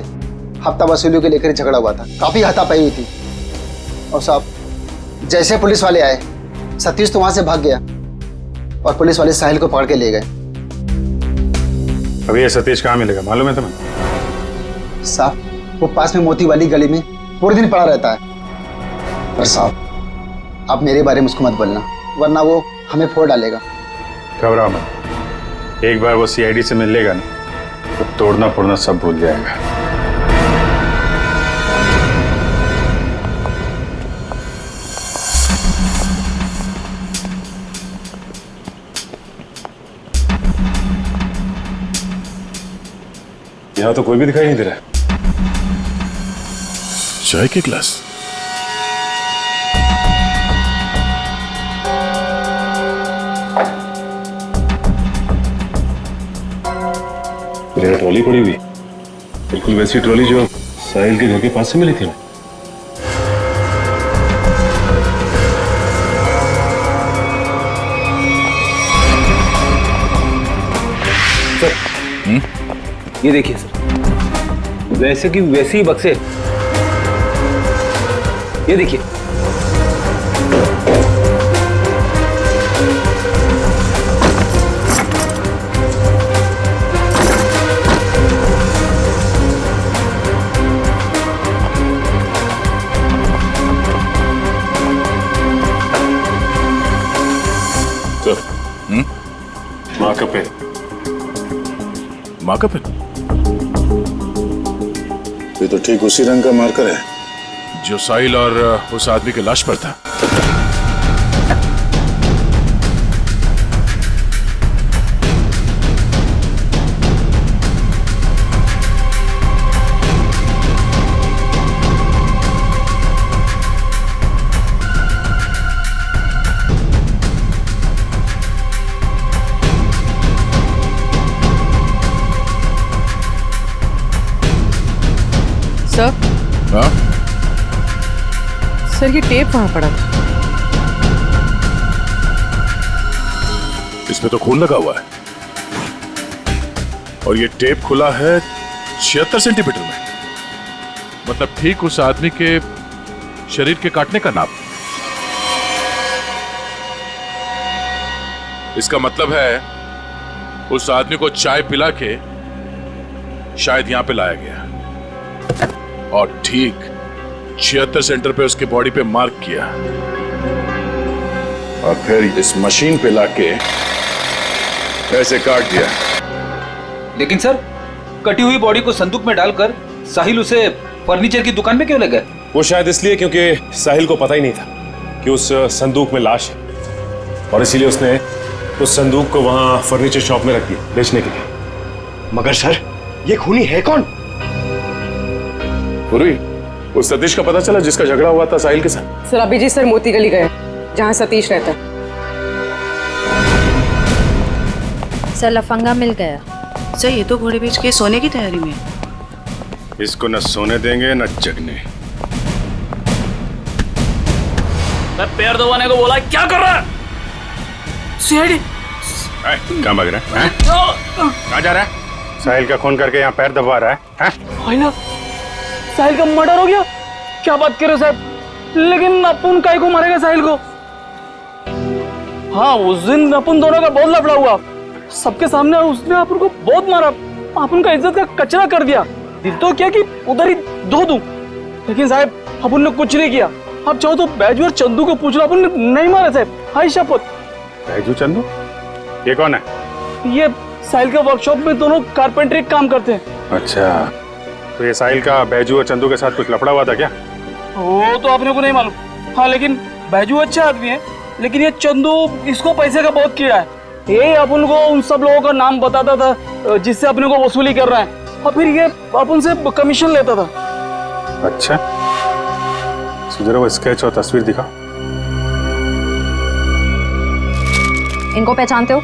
हफ्ता वसूली को लेकर झगड़ा हुआ था, काफी हाथापाई हुई थी। और साहब, जैसे पुलिस वाले आए, सतीश तो वहां से भाग गया और पुलिस वाले साहिल को पकड़ के ले गए। अभी ये सतीश कहाँ मिलेगा मालूम है तुम्हें? साहब वो पास में मोती वाली गली में पूरे दिन पड़ा रहता है। पर साहब आप मेरे बारे में उसको मत बोलना, वरना वो हमें फोड़ डालेगा। घबराओ मत, एक बार वो सीआईडी से मिल लेगा ना तो तोड़ना फोड़ना सब भूल जाएगा। यहाँ तो कोई भी दिखाई नहीं दे रहा है। चाय के ग्लास। मेरी ट्रॉली पड़ी हुई, बिल्कुल वैसी ट्रॉली जो साहिल के घर के पास से मिली थी। ये देखिए सर, वैसे की वैसे ही बक्से, ये देखिए। माँ का पेन। माँ का पेन? ये तो ठीक उसी रंग का मार्कर है जो साहिल और उस आदमी के लाश पर था। सर, हाँ? सर ये टेप वहां पड़ा था। इसमें तो खून लगा हुआ है और ये टेप खुला है 76 सेंटीमीटर में, मतलब ठीक उस आदमी के शरीर के काटने का नाप। इसका मतलब है उस आदमी को चाय पिला के शायद यहां पे लाया गया और ठीक 76 सेंटर पे उसके बॉडी पे मार्क किया और फिर इस मशीन पे लाके ऐसे काट दिया। लेकिन सर, कटी हुई बॉडी को संदूक में डालकर साहिल उसे फर्नीचर की दुकान में क्यों ले गए? वो शायद इसलिए क्योंकि साहिल को पता ही नहीं था कि उस संदूक में लाश है और इसीलिए उसने उस संदूक को वहां फर्नीचर शॉप में रख दिया बेचने के लिए। मगर सर ये खूनी है कौन? पूरी उस सतीश का पता चला जिसका झगड़ा हुआ था साहिल के साथ? सर अभिजीत सर मोती गली गए जहाँ सतीश रहता है। सर लफंगा मिल गया। सर ये तो घोड़े बेच के सोने की तैयारी में है। इसको न सोने देंगे न जगने। मैं पैर दबाने को बोला, क्या कर रहा है? सीआईडी। कहाँ भाग रहा है? कहाँ जा रहा है? साहिल का खून करके यहाँ पैर दबा रहा है? भाई ना, साहिल का मर्डर हो गया? क्या बात कर रहे हो साहब? लेकिन अपन काहे को मारेगा साहिल को? हाँ, उस दिन अपन दोनों का बहुत लफड़ा हुआ, सबके सामने उसने अपन को बहुत मारा, अपन का इज्जत का कचरा कर दिया। दिल तो क्या कि उधर ही धो दूं, लेकिन साहब अपन ने कुछ नहीं किया। आप चाहो तो बैजू और चंदू को पूछ लो, अपन ने नहीं मारा साहब, हाय शपथ। बैजू चंदू ये कौन है? ये साहिल का वर्कशॉप में दोनों कारपेंटरी काम करते हैं। अच्छा, तो ये साहिल का बैजू और चंदू के साथ कुछ लफड़ा हुआ था क्या? वो तो आपने को नहीं मालूम। हाँ, लेकिन बैजू अच्छा आदमी है, लेकिन ये चंदू इसको पैसे का बहुत कीड़ा है। ये अपन को उन सब लोगों का नाम बताता था जिससे अपने को वसूली कर रहा है, और फिर ये अपन से कमीशन लेता था। अच्छा, जरा वो स्केच और तस्वीर दिखा। इनको पहचानते हो?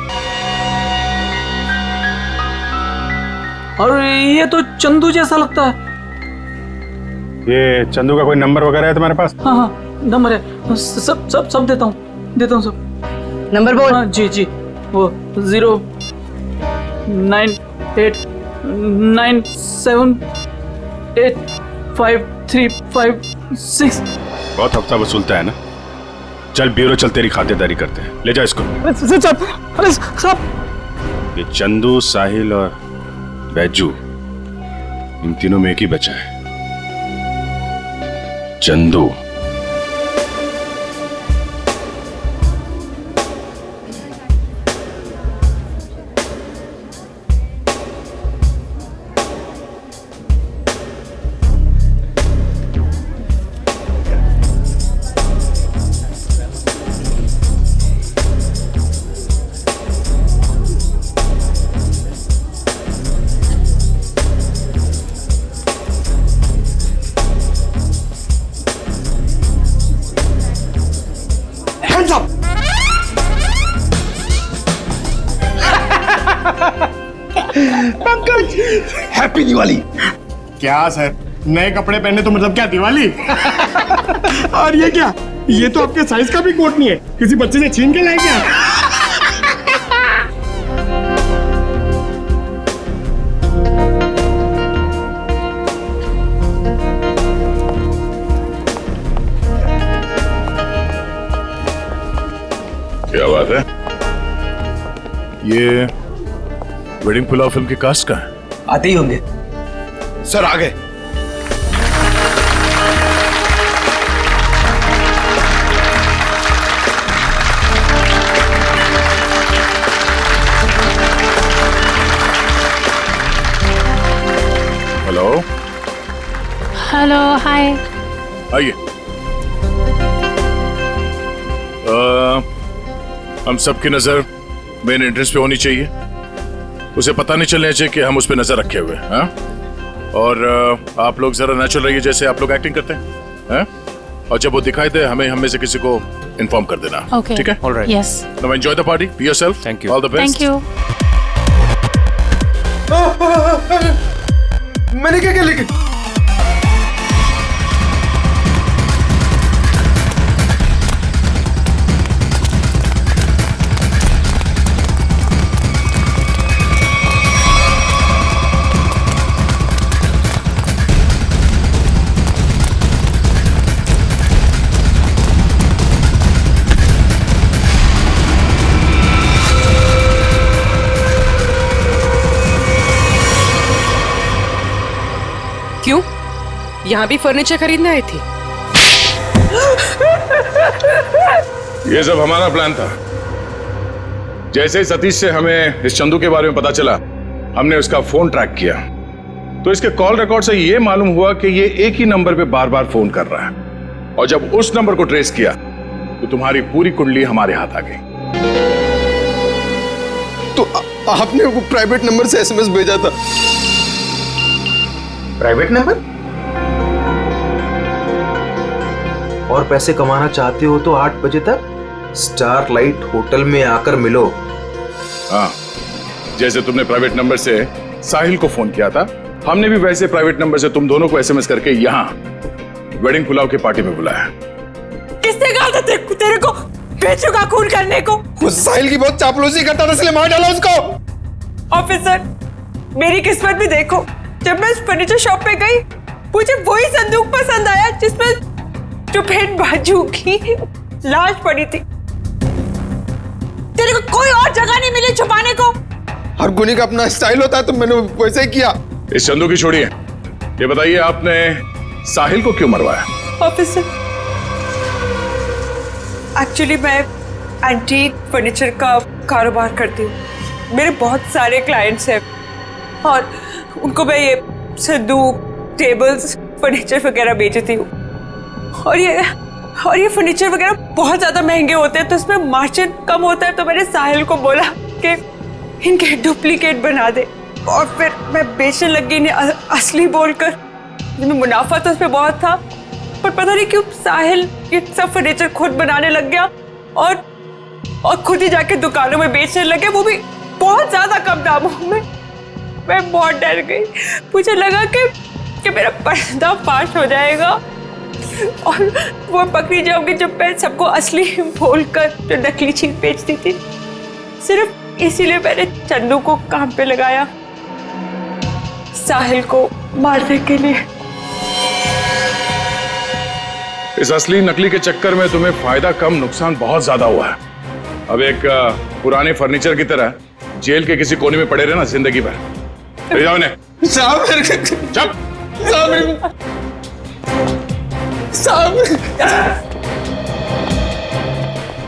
और ये तो चंदू जैसा लगता है। ये चंदू का कोई नंबर वगैरह है तुम्हारे पास? हाँ हाँ, नंबर है, सब देता हूँ सब। नंबर बोल। हाँ जी जी, वो 09889785356। बहुत हफ्ता वसूलता है ना। चल ब्यूरो चल, तेरी खातिरदारी करते हैं। ले जा इसको। अरे साहब, ये चंदू, साहिल और बैजू, इन तीनों में एक ही बचा है, चंदू। पंकज, हैप्पी दिवाली। क्या सर, नए कपड़े पहने तो मतलब क्या दिवाली? और ये क्या, ये तो आपके साइज का भी कोट नहीं है, किसी बच्चे से छीन के लाए क्या? क्या बात है? ये वेडिंग पुलाव फिल्म की कास्ट का है? आते ही होंगे सर। आ गए। हेलो हेलो, हाय। आइए। हम सबकी नजर मेन एंट्रेंस पे होनी चाहिए, उसे पता नहीं चलना चाहिए कि हम उस पर नजर रखे हुए हैं। और आप लोग जरा नेचुरल रहिए, जैसे आप लोग एक्टिंग करते हैं। और जब वो दिखाई दे हम में से किसी को इन्फॉर्म कर देना। Okay. ठीक है? Alright. Yes. Now enjoy the party. Be yourself. Thank you. All the best. Thank you. मैंने क्या किया लेकिन? क्यों? यहाँ भी फर्नीचर खरीदने आई थी? ये सब हमारा प्लान था। जैसे ही सतीश से हमें इस चंदू के बारे में पता चला, हमने उसका फोन ट्रैक किया, तो इसके कॉल रिकॉर्ड से ये मालूम हुआ कि ये एक ही नंबर पे बार बार फोन कर रहा है। और जब उस नंबर को ट्रेस किया तो तुम्हारी पूरी कुंडली हमारे हाथ आ गई। तो आपने वो प्राइवेट नंबर से एसएमएस भेजा था? Private number? और पैसे कमाना चाहते हो तो 8 बजे तक स्टारलाइट होटल में आकर मिलो। हाँ, जैसे तुमने प्राइवेट नंबर से साहिल को फोन किया था, हमने भी वैसे प्राइवेट नंबर से तुम दोनों को एसएमएस करके यहाँ वेडिंग पुलाव की पार्टी में बुलाया। किसने कहा था तेरे को बेचू का खून करने को? वो साहिल की बहुत चापलूसी करता था, इसलिए मार डाला उसको। ऑफिसर, मेरी किस्मत भी देखो, जब मैं उस फर्नीचर शॉप पे गई, मुझे वही संदूक पसंद आया जिसमें चुपेट बाजू की लाश पड़ी थी। तेरे को कोई और जगह नहीं मिली छुपाने को? हर गुनी का अपना स्टाइल होता है, तो मैंने वैसे ही किया। इस चंदू की छोड़िए, ये बताइए आपने साहिल को क्यों मरवाया? ऑफिसर, एक्चुअली मैं एंटीक फर्नीचर का कारोबार करती हूँ। मेरे बहुत सारे क्लाइंट्स हैं और उनको मैं ये संदूक, टेबल्स, फर्नीचर वगैरह बेचती हूँ। और ये फर्नीचर वगैरह बहुत ज़्यादा महंगे होते हैं, तो इसमें मार्जिन कम होता है। तो मैंने साहिल को बोला कि इनके डुप्लीकेट बना दे, और फिर मैं बेचने लगी इन्हें असली बोलकर। जिसमें मुनाफा तो उसमें बहुत था, पर पता नहीं क्यों साहिल ये सब फर्नीचर खुद बनाने लग गया और खुद ही जाके दुकानों में बेचने लगे, वो भी बहुत ज़्यादा कम दामों में। मैं बहुत डर गई, मुझे लगा कि मेरा पर्दाफाश हो जाएगा और वो पकड़ी जाऊंगी जब मैं सबको असली बोलकर जो नकली चीज बेचती थी। सिर्फ इसीलिए मैंने चंदू को काम पे लगाया, साहिल को मारने के लिए। इस असली नकली के चक्कर में तुम्हें फायदा कम, नुकसान बहुत ज्यादा हुआ है। अब एक पुराने फर्नीचर की तरह जेल के किसी कोने में पड़े रहना जिंदगी भर, ले जाओ इन्हें। चुप।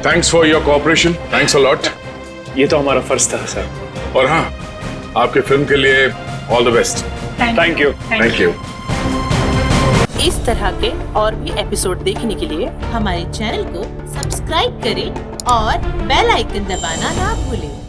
Thanks for your cooperation, thanks a lot. ये तो हमारा फर्ज था सर। और हाँ, आपके फिल्म के लिए all the best. Thank you. Thank you. इस तरह के और भी एपिसोड देखने के लिए हमारे चैनल को सब्सक्राइब करें और बेल आइकन दबाना ना भूलें।